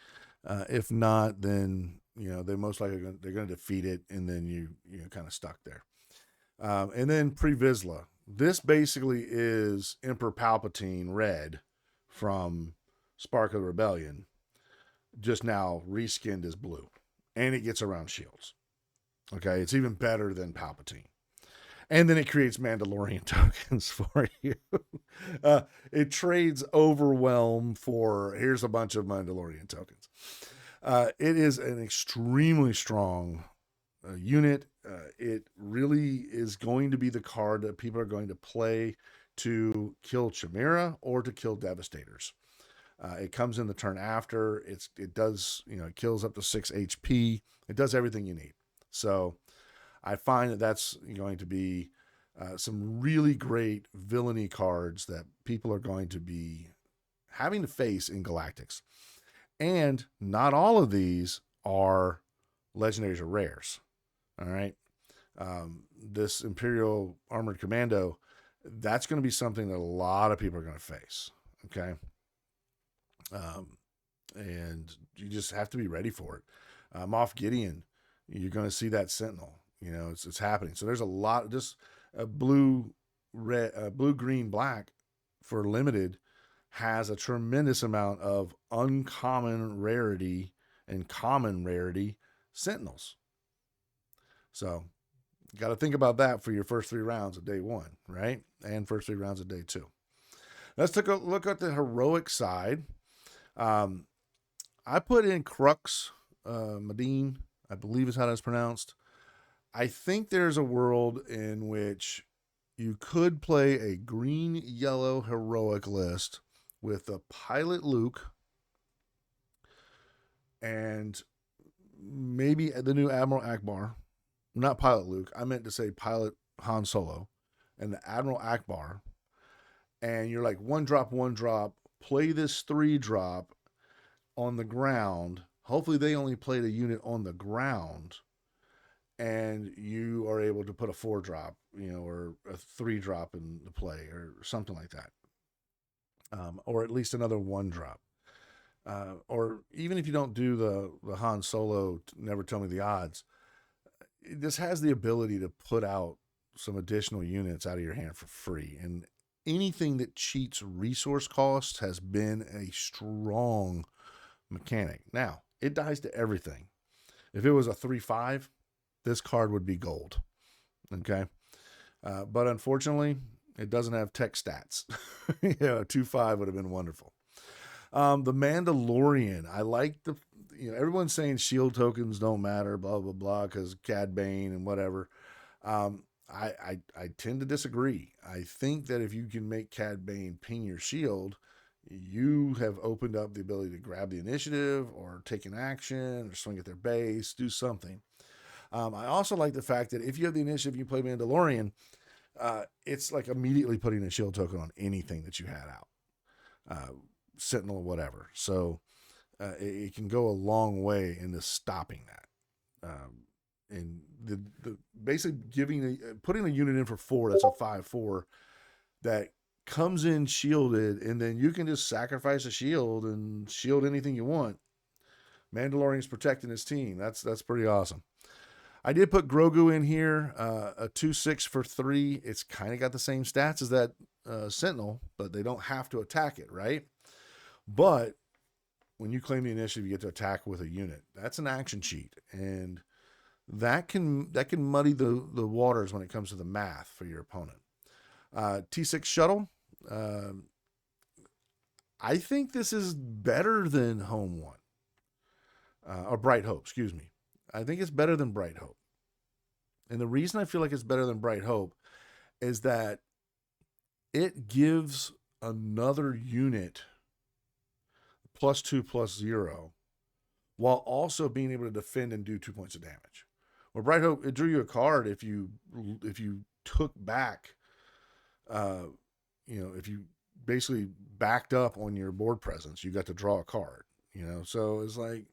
If not, then they're most likely they're going to defeat it, and then you're kind of stuck there. And then Previsla. This basically is Emperor Palpatine red from Spark of the Rebellion, just now reskinned as blue, and it gets around shields. Okay, it's even better than Palpatine. And then it creates Mandalorian tokens for you. It trades Overwhelm for here's a bunch of Mandalorian tokens. It is an extremely strong unit. It really is going to be the card that people are going to play to kill Chimera or to kill Devastators. It comes in the turn after. It does, it kills up to 6 HP. It does everything you need. So I find that that's going to be some really great villainy cards that people are going to be having to face in Galactics. And not all of these are legendaries or rares. All right. This Imperial Armored Commando, that's going to be something that a lot of people are going to face. Okay. And you just have to be ready for it. Moff Gideon, you're going to see that Sentinel. It's happening. So there's a lot. Just blue, red, blue, green, black for limited has a tremendous amount of uncommon rarity and common rarity Sentinels. So you got to think about that for your first 3 rounds of day 1, right? And first 3 rounds of day 2. Let's take a look at the heroic side. I put in Crux Medine, I believe is how that's pronounced. I think there's a world in which you could play a green-yellow heroic list with a Pilot Luke and maybe the new Admiral Akbar. Not Pilot Luke. I meant to say Pilot Han Solo and the Admiral Akbar. And you're like 1 drop, 1 drop. Play this 3 drop on the ground. Hopefully they only played a unit on the ground, and you are able to put a 4 drop, or a 3 drop in the play or something like that. Or at least another 1 drop. or even if you don't do the Han Solo, never tell me the odds, this has the ability to put out some additional units out of your hand for free. And anything that cheats resource costs has been a strong mechanic. Now, it dies to everything. If it was a 3/5, this card would be gold. Okay. But unfortunately, it doesn't have tech stats. A 2/5 would have been wonderful. The Mandalorian, I like everyone's saying shield tokens don't matter, blah, blah, blah, because Cad Bane and whatever. I tend to disagree. I think that if you can make Cad Bane ping your shield, you have opened up the ability to grab the initiative or take an action or swing at their base, do something. I also like the fact that if you have the initiative, you play Mandalorian, it's like immediately putting a shield token on anything that you had out, Sentinel or whatever. So it can go a long way into stopping that. And the basically putting a unit in for 4 that's a 5/4 that comes in shielded, and then you can just sacrifice a shield and shield anything you want. Mandalorian's protecting his team. That's pretty awesome. I did put Grogu in here, a 2/6 for 3. It's kind of got the same stats as that Sentinel, but they don't have to attack it, right? But when you claim the initiative, you get to attack with a unit. That's an action cheat, and that can muddy the waters when it comes to the math for your opponent. T6 Shuttle. I think this is better than Home One, or Bright Hope, excuse me. I think it's better than Bright Hope. And the reason I feel like it's better than Bright Hope is that it gives another unit +2/+0 while also being able to defend and do 2 points of damage. Well, Bright Hope, it drew you a card if you took back, if you basically backed up on your board presence, you got to draw a card. So it's like,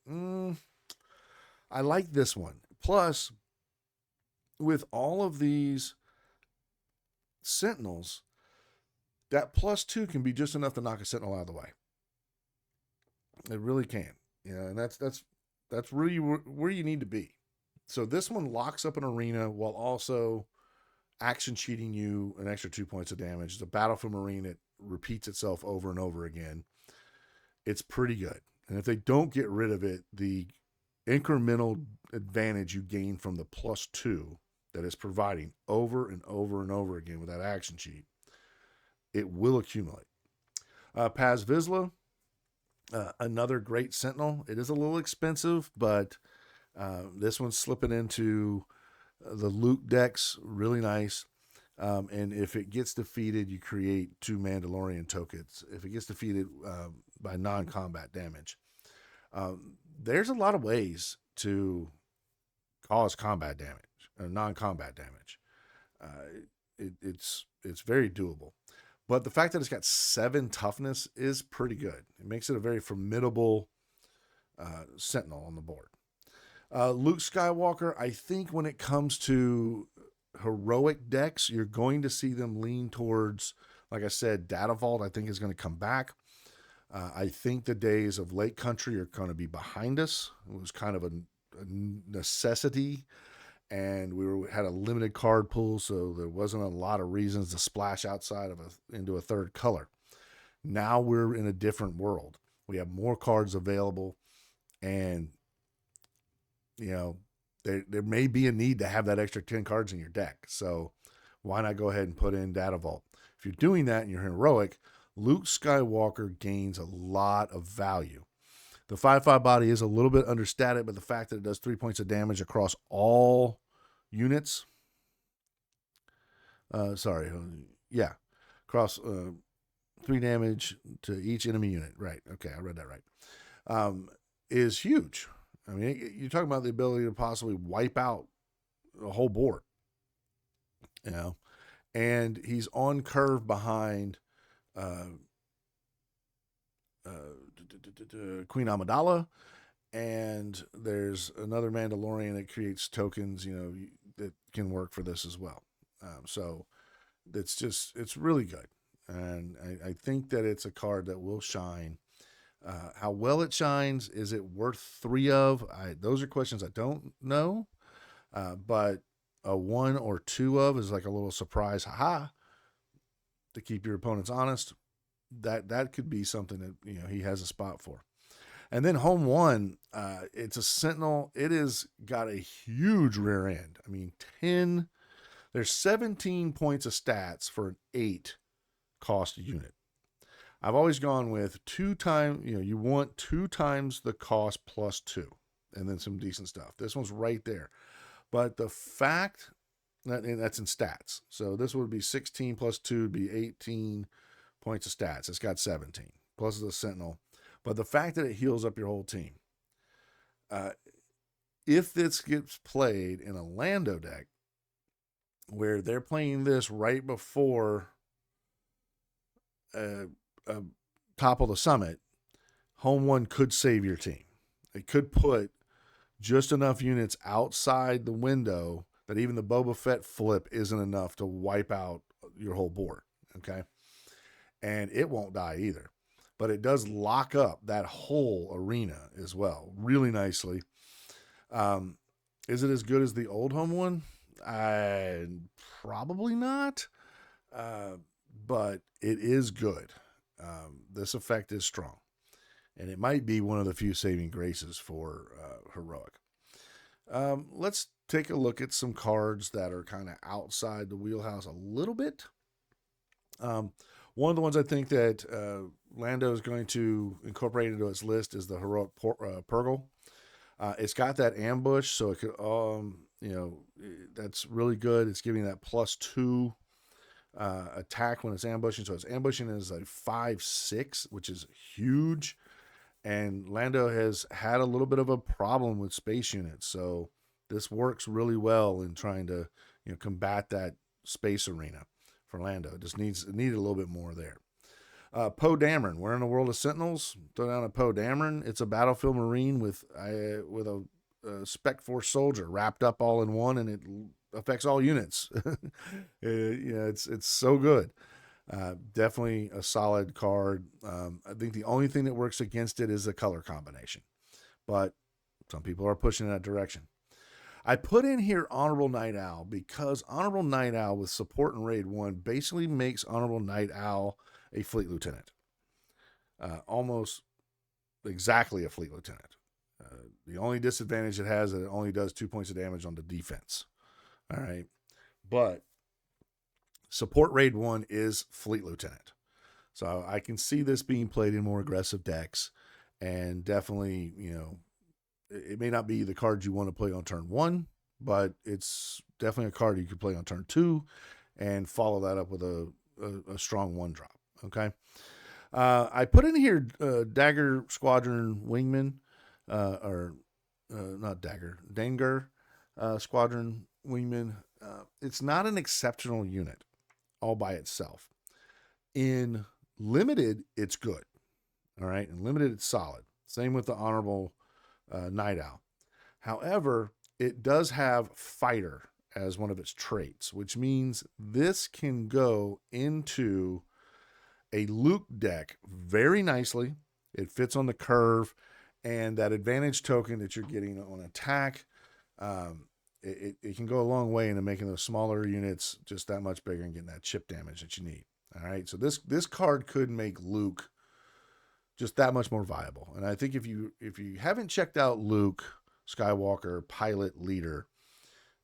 I like this one. Plus, with all of these Sentinels, that +2 can be just enough to knock a Sentinel out of the way. It really can. And that's really where you need to be. So this one locks up an arena while also action cheating you an extra 2 points of damage. It's a Battlefield Marine. It repeats itself over and over again. It's pretty good. And if they don't get rid of it, the incremental advantage you gain from the +2 that it's providing over and over and over again with that action cheat, it will accumulate. Paz Vizsla, another great Sentinel. It is a little expensive, but this one's slipping into the Luke decks, really nice. And if it gets defeated, you create 2 Mandalorian tokens. If it gets defeated by non-combat damage, there's a lot of ways to cause combat damage or non-combat damage. It's very doable. But the fact that it's got 7 toughness is pretty good. It makes it a very formidable Sentinel on the board. Luke Skywalker, I think when it comes to heroic decks, you're going to see them lean towards, like I said, Data Vault, I think is going to come back. I think the days of Lake Country are going to be behind us. It was kind of a necessity, and we had a limited card pool, so there wasn't a lot of reasons to splash outside of into a third color. Now we're in a different world. We have more cards available, and there may be a need to have that extra 10 cards in your deck. So why not go ahead and put in Data Vault? If you're doing that and you're heroic, Luke Skywalker gains a lot of value. The 5/5 body is a little bit understated, but the fact that it does 3 points of damage across all units. Across 3 damage to each enemy unit. Right. Okay, I read that right. Is huge. I mean, you're talking about the ability to possibly wipe out a whole board. And he's on curve behind Queen Amidala, and there's another Mandalorian that creates tokens, that can work for this as well. So it's really good. And I think that it's a card that will shine How well it shines, is it worth 3 of? Those are questions I don't know. But a 1 or 2 of is like a little surprise, haha, to keep your opponents honest. That could be something that he has a spot for. And then home 1, it's a Sentinel. It has got a huge rear end. I mean, there's 17 points of stats for an 8 cost unit. I've always gone with 2 times, you want 2 times the cost plus 2, and then some decent stuff. This one's right there. But the fact that's in stats. So this would be 16 plus 2 would be 18 points of stats. It's got 17 plus the Sentinel. But the fact that it heals up your whole team. If this gets played in a Lando deck where they're playing this right before top of the summit, home 1 could save your team. It could put just enough units outside the window that even the Boba Fett flip isn't enough to wipe out your whole board. Okay. And it won't die either. But it does lock up that whole arena as well, really nicely. Is it as good as the old home 1? Probably not. But it is good. This effect is strong. And it might be one of the few saving graces for Heroic. Let's take a look at some cards that are kind of outside the wheelhouse a little bit. One of the ones I think that Lando is going to incorporate into its list is the Heroic Purgle. It's got that ambush, so it could, that's really good. It's giving that +2 attack when it's ambushing. So its ambushing is like 5/6, which is huge. And Lando has had a little bit of a problem with space units, so this works really well in trying to combat that space arena for Lando. It needed a little bit more there. Poe Dameron. We're in a world of Sentinels. Throw down a Poe Dameron. It's a battlefield marine with a Spec Force soldier wrapped up all in one, and it affects all units. It's so good. Definitely a solid card. I think the only thing that works against it is the color combination, but some people are pushing in that direction. I put in here Honorable Night Owl because Honorable Night Owl with support in Raid 1 basically makes Honorable Night Owl a Fleet Lieutenant. Almost exactly a Fleet Lieutenant. The only disadvantage it has is that it only does 2 points of damage on the defense. All right. But support Raid 1 is Fleet Lieutenant. So I can see this being played in more aggressive decks, and definitely, it may not be the card you want to play on turn 1, but it's definitely a card you could play on turn 2 and follow that up with a strong 1-drop. Okay. I put in here Dagger Squadron Wingman, not Dagger, Danger Squadron Wingman. It's not an exceptional unit all by itself. In limited, it's good. All right. In limited, it's solid. Same with the Honorable Night Owl. However, it does have Fighter as one of its traits, which means this can go into a Luke deck very nicely. It fits on the curve, and that advantage token that you're getting on attack, it can go a long way into making those smaller units just that much bigger and getting that chip damage that you need. All right, so this card could make Luke just that much more viable. And I think if you haven't checked out Luke Skywalker Pilot Leader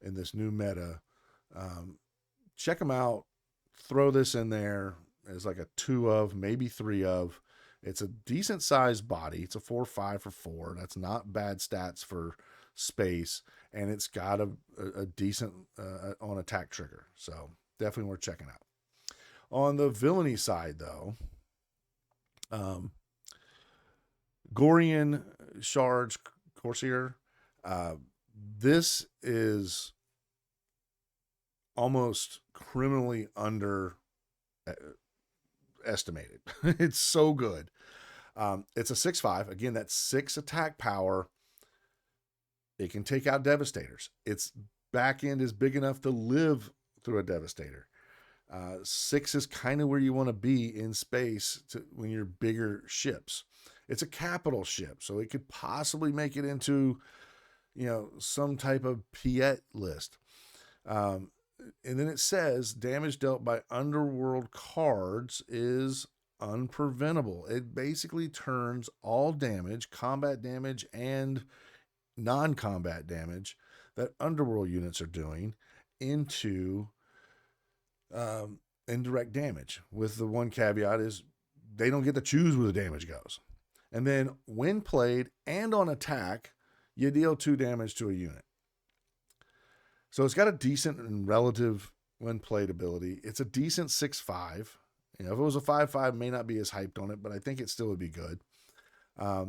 in this new meta, check him out. Throw this in there as like a 2 of, maybe 3 of. It's a decent sized body. It's a 4/5 for 4. That's not bad stats for space, and it's got a decent on attack trigger. So definitely worth checking out. On the villainy side, though, Gorian Shards Corsair. This is almost criminally underestimated. It's so good. It's a 6/5. Again, that's 6 attack power. It can take out Devastators. Its back end is big enough to live through a Devastator. 6 is kind of where you want to be in space when you're bigger ships. It's a capital ship, so it could possibly make it into, some type of Piet list. Um, and then it says damage dealt by underworld cards is unpreventable. It basically turns all damage, combat damage, and non combat damage that underworld units are doing into indirect damage. With the one caveat is they don't get to choose where the damage goes. And then when played and on attack, you deal 2 damage to a unit. So it's got a decent and relative when played ability. It's a decent 6/5. If it was a 5/5, may not be as hyped on it, but I think it still would be good. I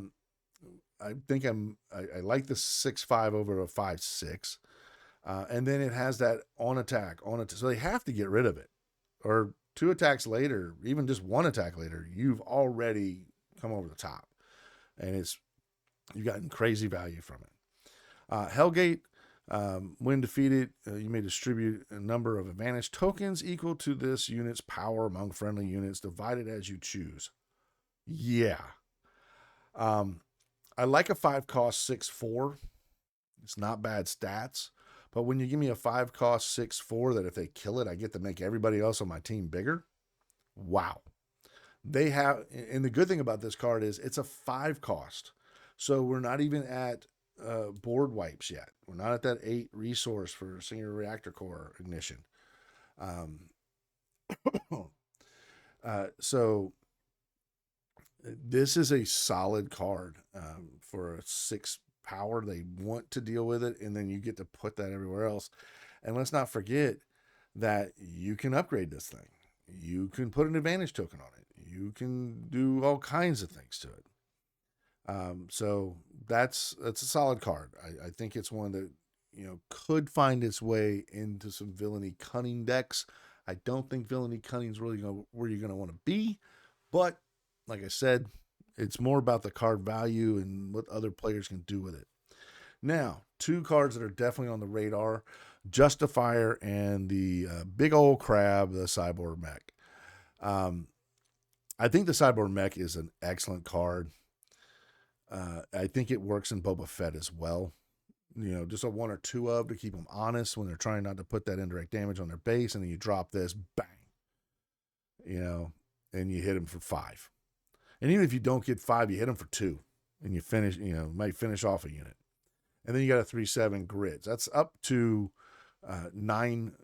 think I like the 6/5 over a 5/6. And then it has that on attack. So they have to get rid of it. Or 2 attacks later, even just 1 attack later, you've already come over the top. And you've gotten crazy value from it. Hellgate, when defeated, you may distribute a number of advantage tokens equal to this unit's power among friendly units, divided as you choose. Yeah. I like a 5-cost 6/4. It's not bad stats. But when you give me a 5-cost 6/4 that if they kill it, I get to make everybody else on my team bigger. Wow. And the good thing about this card is it's a 5-cost. So we're not even at board wipes yet. We're not at that 8 resource for singular reactor core ignition. So this is a solid card for a 6 power. They want to deal with it, and then you get to put that everywhere else. And let's not forget that you can upgrade this thing. You can put an advantage token on it. You can do all kinds of things to it. So that's a solid card. I think it's one that could find its way into some villainy cunning decks. I don't think villainy cunning is really where you're going to want to be, but like I said, it's more about the card value and what other players can do with it. Now, 2 cards that are definitely on the radar: Justifier and the big old crab, the Cyborg Mech. I think the Cyborg Mech is an excellent card. I think it works in Boba Fett as well. Just a 1 or 2 of to keep them honest when they're trying not to put that indirect damage on their base, and then you drop this, bang, and you hit them for 5. And even if you don't get 5, you hit them for 2, and you finish, might finish off a unit. And then you got a 3/7 grids. That's up to 9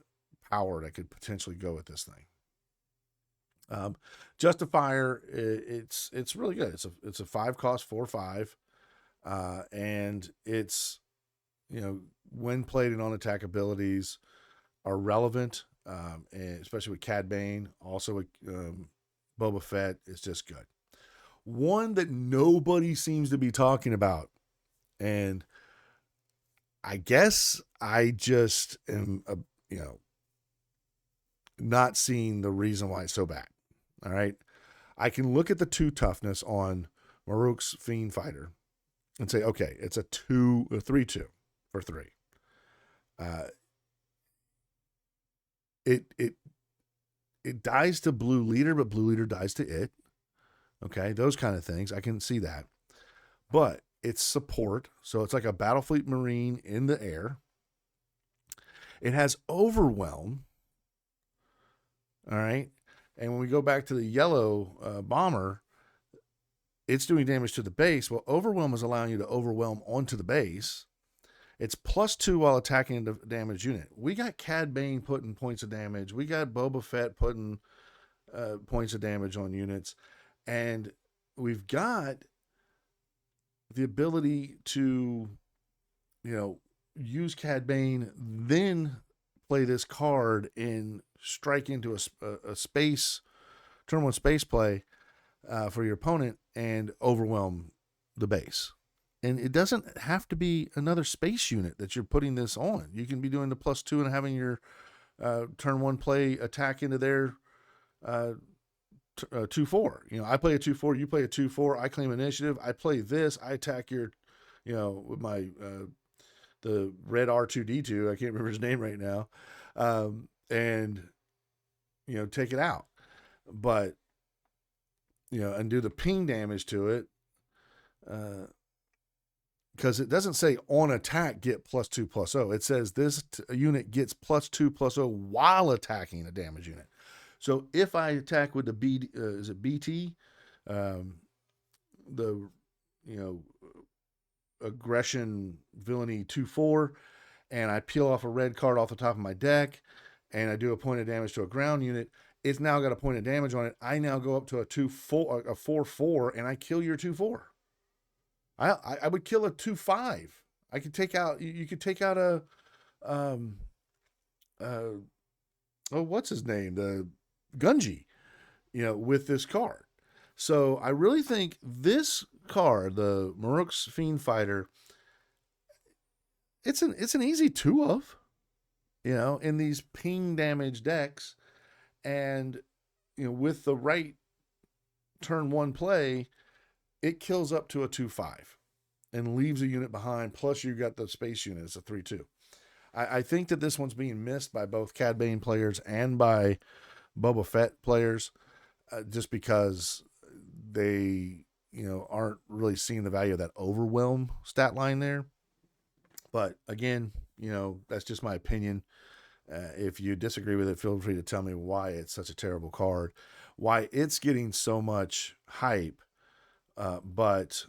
power that could potentially go with this thing. Justifier, it's really good. It's a 5-cost 4/5, and it's when played and on attack abilities are relevant, and especially with Cad Bane, also with Boba Fett. It's just good. One that nobody seems to be talking about, and I guess I just am not seeing the reason why it's so bad. All right. I can look at the 2 toughness on Maruk's Fiend Fighter and say, okay, it's a 3/2 for 3. It dies to Blue Leader, but Blue Leader dies to it. Okay. Those kind of things. I can see that. But it's support. So it's like a Battlefleet Marine in the air. It has Overwhelm. All right. And when we go back to the yellow bomber, it's doing damage to the base. Well, Overwhelm is allowing you to overwhelm onto the base. It's +2 while attacking the damaged unit. We got Cad Bane putting points of damage. We got Boba Fett putting points of damage on units. And we've got the ability to, use Cad Bane, then play this card and strike into a space, turn 1 space play for your opponent and overwhelm the base. And it doesn't have to be another space unit that you're putting this on. You can be doing the +2 and having your turn 1 play attack into their 2/4. I play a 2/4, you play a 2/4, I claim initiative, I play this, I attack your, with my the red R2D2, I can't remember his name right now, and take it out. But and do the ping damage to it, because it doesn't say on attack get +2/+0. It says this unit gets +2/+0 while attacking a damage unit. So if I attack with the is it BT, the aggression villainy 2/4, and I peel off a red card off the top of my deck, and I do a point of damage to a ground unit, it's now got a point of damage on it. I now go up to a 4/4, and I kill your 2/4. I would kill a 2/5. I could take out. You could take out a what's his name, the Gunji, with this card. So I really think this card, the Maruk's Fiend Fighter, it's an easy 2 of, in these ping damage decks, and with the right turn 1 play, it kills up to a 2/5 and leaves a unit behind. Plus, you got the space unit. It's a 3/2. I think that this one's being missed by both Cad Bane players and by Boba Fett players, just because they, aren't really seeing the value of that overwhelm stat line there. But again, that's just my opinion. If you disagree with it, feel free to tell me why it's such a terrible card, why it's getting so much hype, but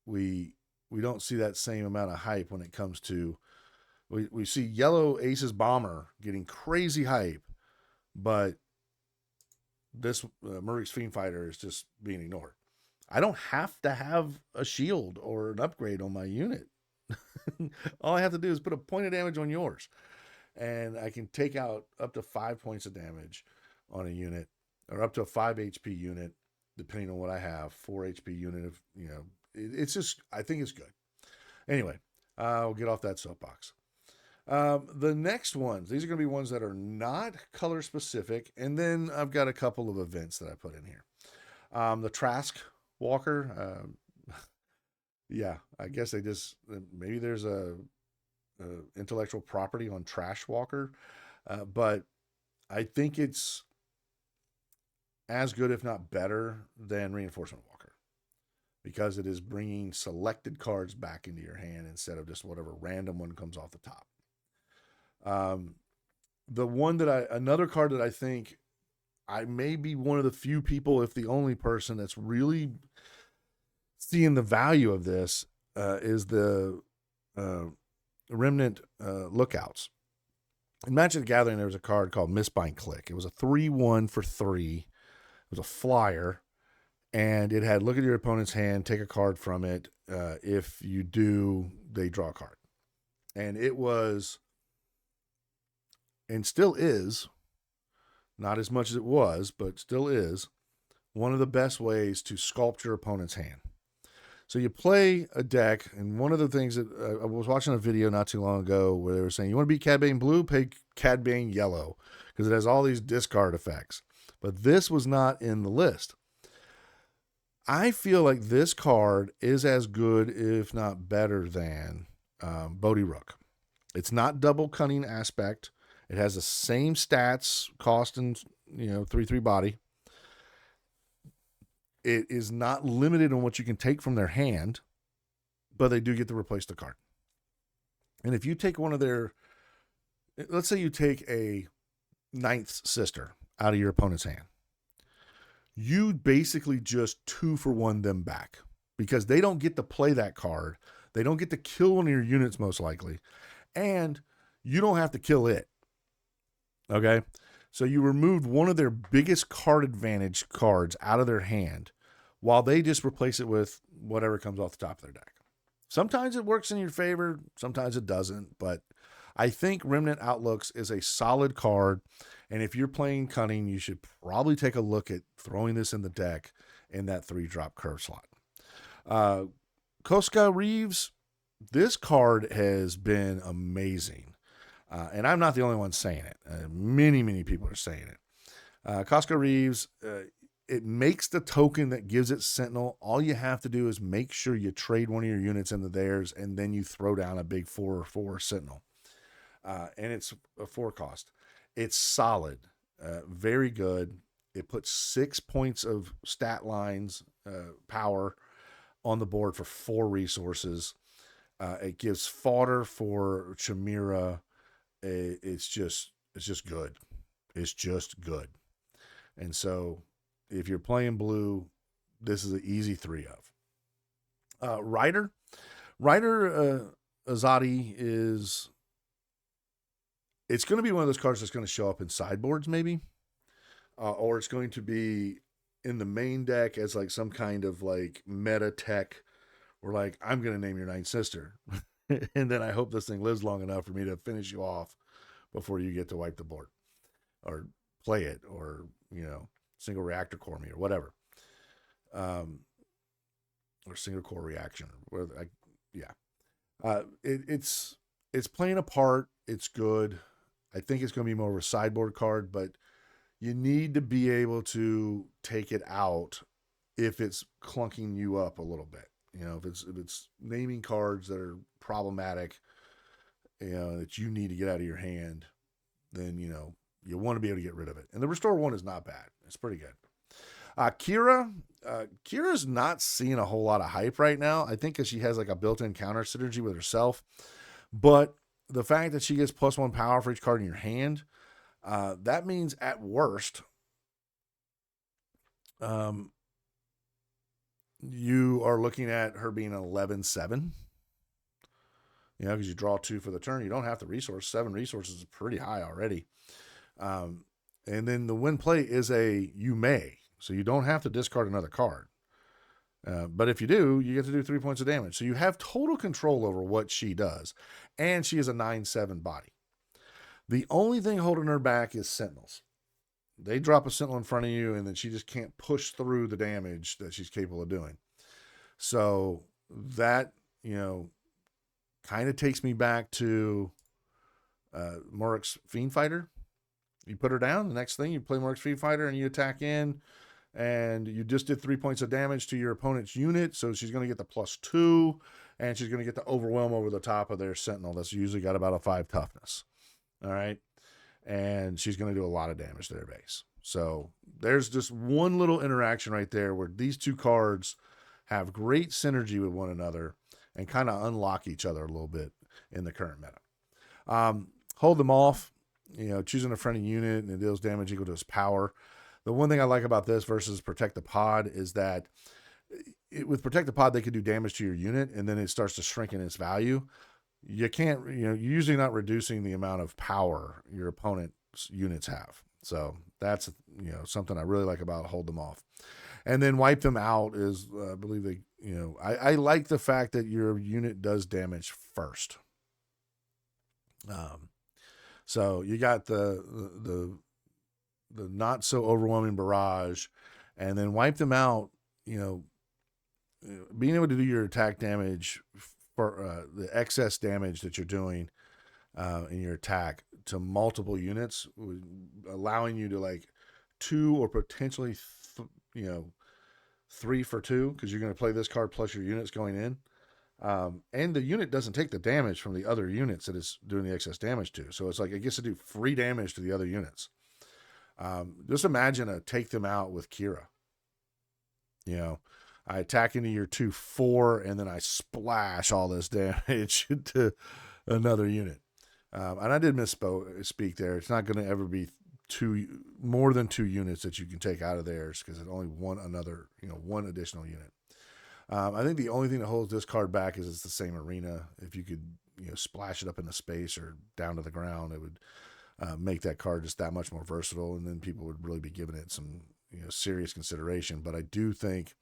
we don't see that same amount of hype when it comes to. We see Yellow Aces Bomber getting crazy hype, but this Maruk's Fiend Fighter is just being ignored. I don't have to have a shield or an upgrade on my unit. All I have to do is put a point of damage on yours, and I can take out up to 5 points of damage on a unit, or up to a 5 HP unit, depending on what I have. 4 HP unit of, it's just, I think it's good. Anyway, I'll get off that soapbox. The next ones, these are going to be ones that are not color specific, and then I've got a couple of events that I put in here. The Trask Walker, yeah, I guess maybe there's a intellectual property on Trash Walker, but I think it's as good, if not better, than Reinforcement Walker, because it is bringing selected cards back into your hand instead of just whatever random one comes off the top. Another card that I think I may be one of the few people, if the only person, that's really seeing the value of this, is the Remnant Lookouts. In Magic the Gathering, there was a card called Mistbind Click. It was a 3/1 for 3. It was a flyer, and it had look at your opponent's hand, take a card from it. If you do, they draw a card. And it was, and still is, not as much as it was, but still is, one of the best ways to sculpt your opponent's hand. So you play a deck, and one of the things that I was watching a video not too long ago where they were saying, you want to beat Cad Bane blue, play Cad Bane yellow, because it has all these discard effects. But this was not in the list. I feel like this card is as good, if not better, than Bodhi Rook. It's not double cunning aspect. It has the same stats, cost, and 3/3 body. It is not limited on what you can take from their hand, but they do get to replace the card. And if you take one of their, let's say you take a Ninth Sister out of your opponent's hand, you basically just 2-for-1 them back, because they don't get to play that card. They don't get to kill one of your units, most likely, and you don't have to kill it. Okay? So you removed one of their biggest card advantage cards out of their hand, while they just replace it with whatever comes off the top of their deck. Sometimes it works in your favor, sometimes it doesn't, but I think Remnant Outlooks is a solid card, and if you're playing Cunning, you should probably take a look at throwing this in the deck in that 3-drop curve slot. Koska Reeves, this card has been amazing. And I'm not the only one saying it. Many, many people are saying it. Koska Reeves, it makes the token that gives it Sentinel. All you have to do is make sure you trade one of your units into theirs, and then you throw down a big 4/4 Sentinel. And it's a 4 cost. It's solid. Very good. It puts 6 points of stat lines, power on the board for 4 resources. It gives fodder for Chimera. It's just good. It's just good. And so if you're playing blue, this is an easy 3 of. Ryder Azadi is, it's going to be one of those cards that's going to show up in sideboards maybe, or it's going to be in the main deck as like some kind of like meta tech, or like, I'm going to name your ninth sister. And then I hope this thing lives long enough for me to finish you off before you get to wipe the board or play it, or, single reactor core me or whatever. Or single core reaction. It's playing a part. It's good. I think it's going to be more of a sideboard card, but you need to be able to take it out if it's clunking you up a little bit. If it's naming cards that are problematic, that you need to get out of your hand, then, you want to be able to get rid of it. And the Restore 1 is not bad. It's pretty good. Kira's not seeing a whole lot of hype right now. I think because she has like a built-in counter synergy with herself. But the fact that she gets +1 power for each card in your hand, that means at worst, you are looking at her being an 11-7. Because you draw 2 for the turn. You don't have the resource. 7 resources is pretty high already. And then the win play is you may. So you don't have to discard another card. But if you do, you get to do 3 points of damage. So you have total control over what she does. And she is a 9-7 body. The only thing holding her back is Sentinels. They drop a Sentinel in front of you, and then she just can't push through the damage that she's capable of doing. So that, kind of takes me back to Morik's Fiend Fighter. You put her down, the next thing, you play Morik's Fiend Fighter, and you attack in, and you just did 3 points of damage to your opponent's unit, so she's going to get the +2, and she's going to get the overwhelm over the top of their Sentinel. That's usually got about a 5 toughness. All right? And she's going to do a lot of damage to their base. So there's just one little interaction right there where these 2 cards have great synergy with one another and kind of unlock each other a little bit in the current meta. Hold them off, choosing a friendly unit, and it deals damage equal to its power. The one thing I like about this versus Protect the Pod is that with Protect the Pod, they could do damage to your unit, and then it starts to shrink in its value. You can't, you're usually not reducing the amount of power your opponent's units have. So that's, something I really like about Hold Them Off. And then Wipe Them Out is, I believe they, I like the fact that your unit does damage first. So you got the not so overwhelming barrage, and then Wipe Them Out, being able to do your attack damage for the excess damage that you're doing in your attack to multiple units, allowing you to like 2 or potentially 3 for 2, because you're going to play this card plus your units going in. And the unit doesn't take the damage from the other units that it's doing the excess damage to. So it's like it gets to do free damage to the other units. Just imagine a Take Them Out with Kira. I attack into your 2/4, and then I splash all this damage to another unit. And I did misspeak there. It's not going to ever be more than 2 units that you can take out of theirs, because it's only one additional unit. I think the only thing that holds this card back is it's the same arena. If you could, splash it up into space or down to the ground, it would make that card just that much more versatile, and then people would really be giving it some, serious consideration. But I do think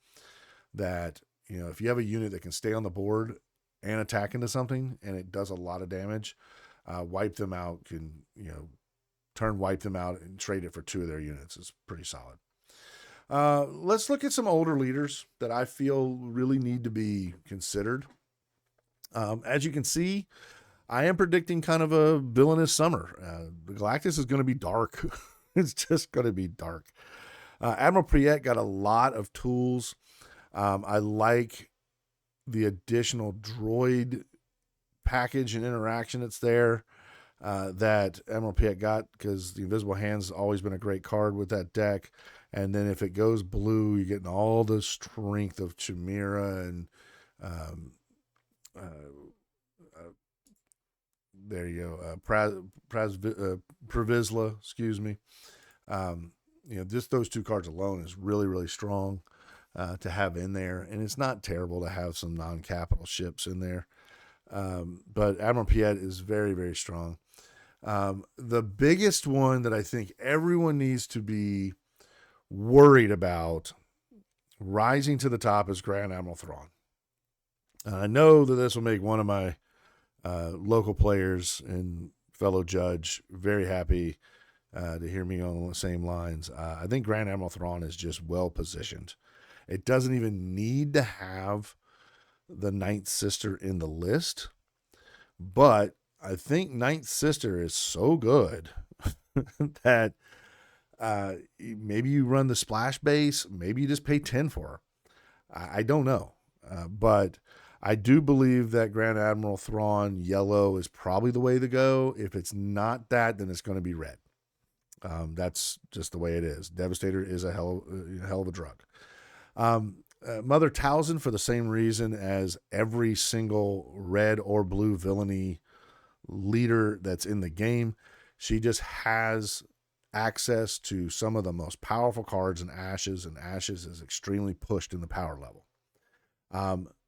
that, if you have a unit that can stay on the board and attack into something, and it does a lot of damage, Wipe Them Out can, Wipe Them Out and trade it for 2 of their units. It's pretty solid. Let's look at some older leaders that I feel really need to be considered. As you can see, I am predicting kind of a villainous summer. The Galactic is going to be dark. It's just going to be dark. Admiral Priet got a lot of tools. I like the additional droid package and interaction that's there that Admiral Priet got, because the Invisible Hand's always been a great card with that deck. And then if it goes blue, you're getting all the strength of Chimera and um, uh, there you go, Previsla, excuse me. Um, just those two cards alone is really, really strong to have in there. And it's not terrible to have some non-capital ships in there. But Admiral Piet is very, very strong. The biggest one that I think everyone needs to be worried about rising to the top is Grand Admiral Thrawn. I know that this will make one of my local players and fellow judge very happy to hear me on the same lines. I think Grand Admiral Thrawn is just well positioned. It doesn't even need to have the Ninth Sister in the list, but I think Ninth Sister is so good that maybe you run the splash base, maybe you just pay 10 for her. I don't know, but I do believe that Grand Admiral Thrawn yellow is probably the way to go. If it's not that, then it's going to be red. That's just the way it is. Devastator is a hell of a drug. Mother Talzin, for the same reason as every single red or blue villainy leader that's in the game, she just has access to some of the most powerful cards in Ashes, and Ashes is extremely pushed in the power level.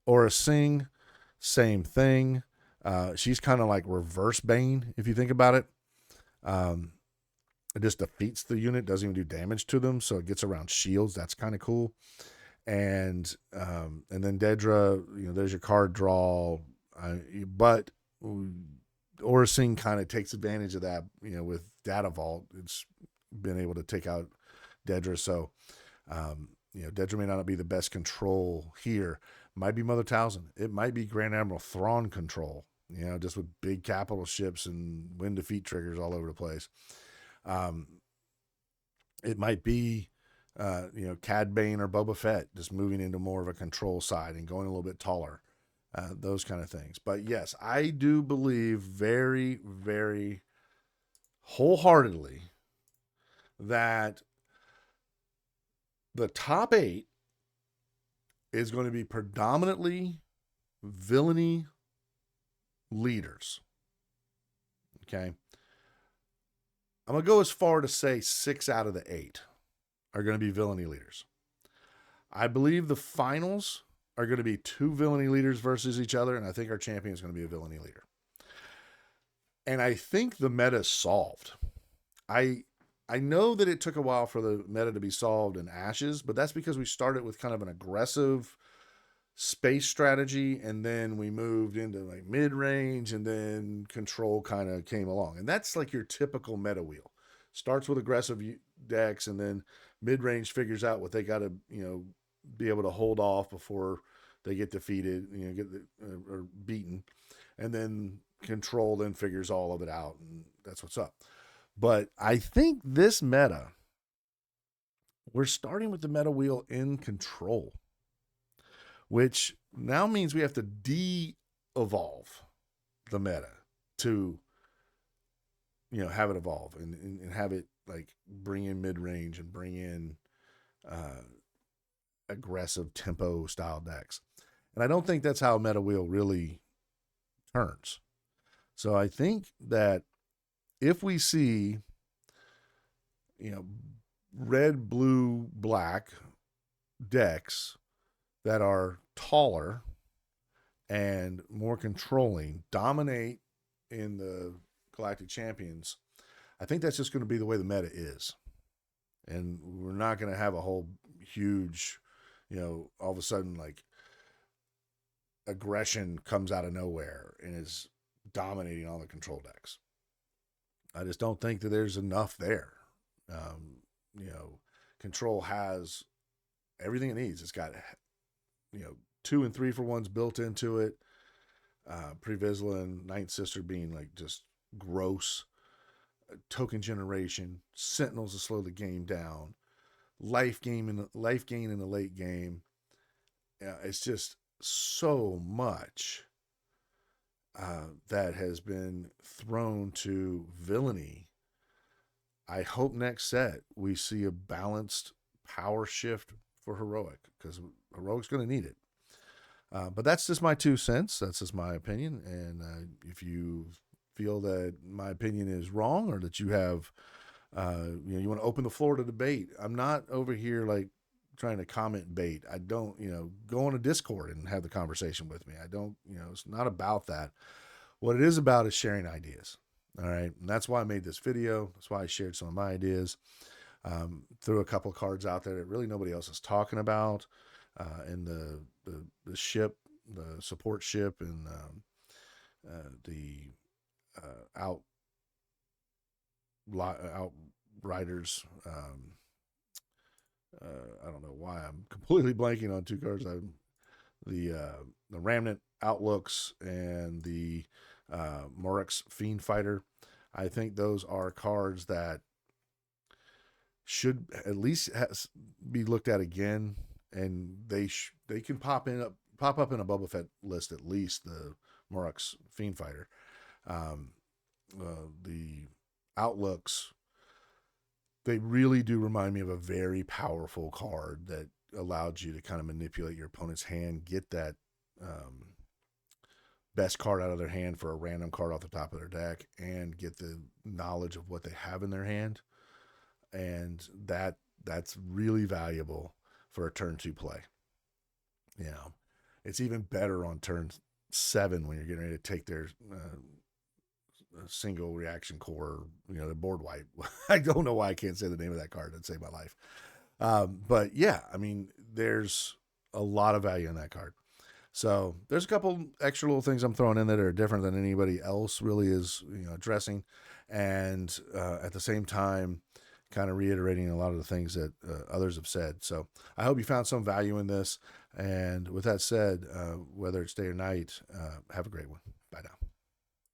Aura Singh, same thing. She's kind of like reverse Bane, if you think about it. It just defeats the unit, doesn't even do damage to them, so it gets around shields. That's kind of cool. And then Dedra, there's your card draw. But Aura Singh kind of takes advantage of that, with Data Vault. It's been able to take out Dedra. So, Dedra may not be the best control here. Might be Mother Talzin. It might be Grand Admiral Thrawn control, just with big capital ships and win defeat triggers all over the place. It might be, Cad Bane or Boba Fett just moving into more of a control side and going a little bit taller. Those kind of things. But yes, I do believe very, very wholeheartedly that the top 8 is going to be predominantly villainy leaders. Okay. I'm going to go as far to say 6 out of the 8 are going to be villainy leaders. I believe the finals are going to be 2 villainy leaders versus each other, and I think our champion is going to be a villainy leader. And I think the meta is solved. I know that it took a while for the meta to be solved in Ashes, but that's because we started with kind of an aggressive space strategy, and then we moved into like mid-range, and then control kind of came along. And that's like your typical meta wheel. Starts with aggressive decks, and then mid-range figures out what they got to, be able to hold off before they get defeated, or beaten. And then control then figures all of it out, and that's what's up. But I think this meta, we're starting with the meta wheel in control, which now means we have to de-evolve the meta to, have it evolve and have it like bring in mid-range and bring in aggressive tempo style decks. And I don't think that's how meta wheel really turns. So I think that if we see, red, blue, black decks that are taller and more controlling dominate in the Galactic Champions, I think that's just going to be the way the meta is. And we're not going to have a whole huge, all of a sudden like aggression comes out of nowhere and is dominating all the control decks. I just don't think that there's enough there. Control has everything it needs. It's got, 2 and 3 for ones built into it. Previsla and Ninth Sister being like just gross. Token generation, Sentinels to slow the game down, life gain in the late game. It's just so much that has been thrown to villainy. I hope next set we see a balanced power shift for heroic, because heroic's going to need it. But that's just my 2 cents. That's just my opinion. And if you feel that my opinion is wrong, or that you have, you want to open the floor to debate, I'm not over here like trying to comment bait. I don't, go on a Discord and have the conversation with me. I don't, it's not about that. What it is about is sharing ideas. All right. And that's why I made this video. That's why I shared some of my ideas. Threw a couple of cards out there that really nobody else is talking about. In the ship, the support ship, and the outriders. I don't know why I'm completely blanking on 2 cards. The Remnant Outlooks and the Morex Fiend Fighter. I think those are cards that should at least be looked at again, and they can pop up in a Boba Fett list, at least the Morex Fiend Fighter. The Outlooks, they really do remind me of a very powerful card that allowed you to kind of manipulate your opponent's hand, get that best card out of their hand for a random card off the top of their deck, and get the knowledge of what they have in their hand. And that's really valuable for a turn 2 play. It's even better on turn 7 when you're getting ready to take their single reaction core, the board wipe. I don't know why I can't say the name of that card. It'd save my life. But yeah, I mean, there's a lot of value in that card. So there's a couple extra little things I'm throwing in that are different than anybody else really is, addressing. And at the same time, kind of reiterating a lot of the things that others have said. So I hope you found some value in this. And with that said, whether it's day or night, have a great one. Bye now.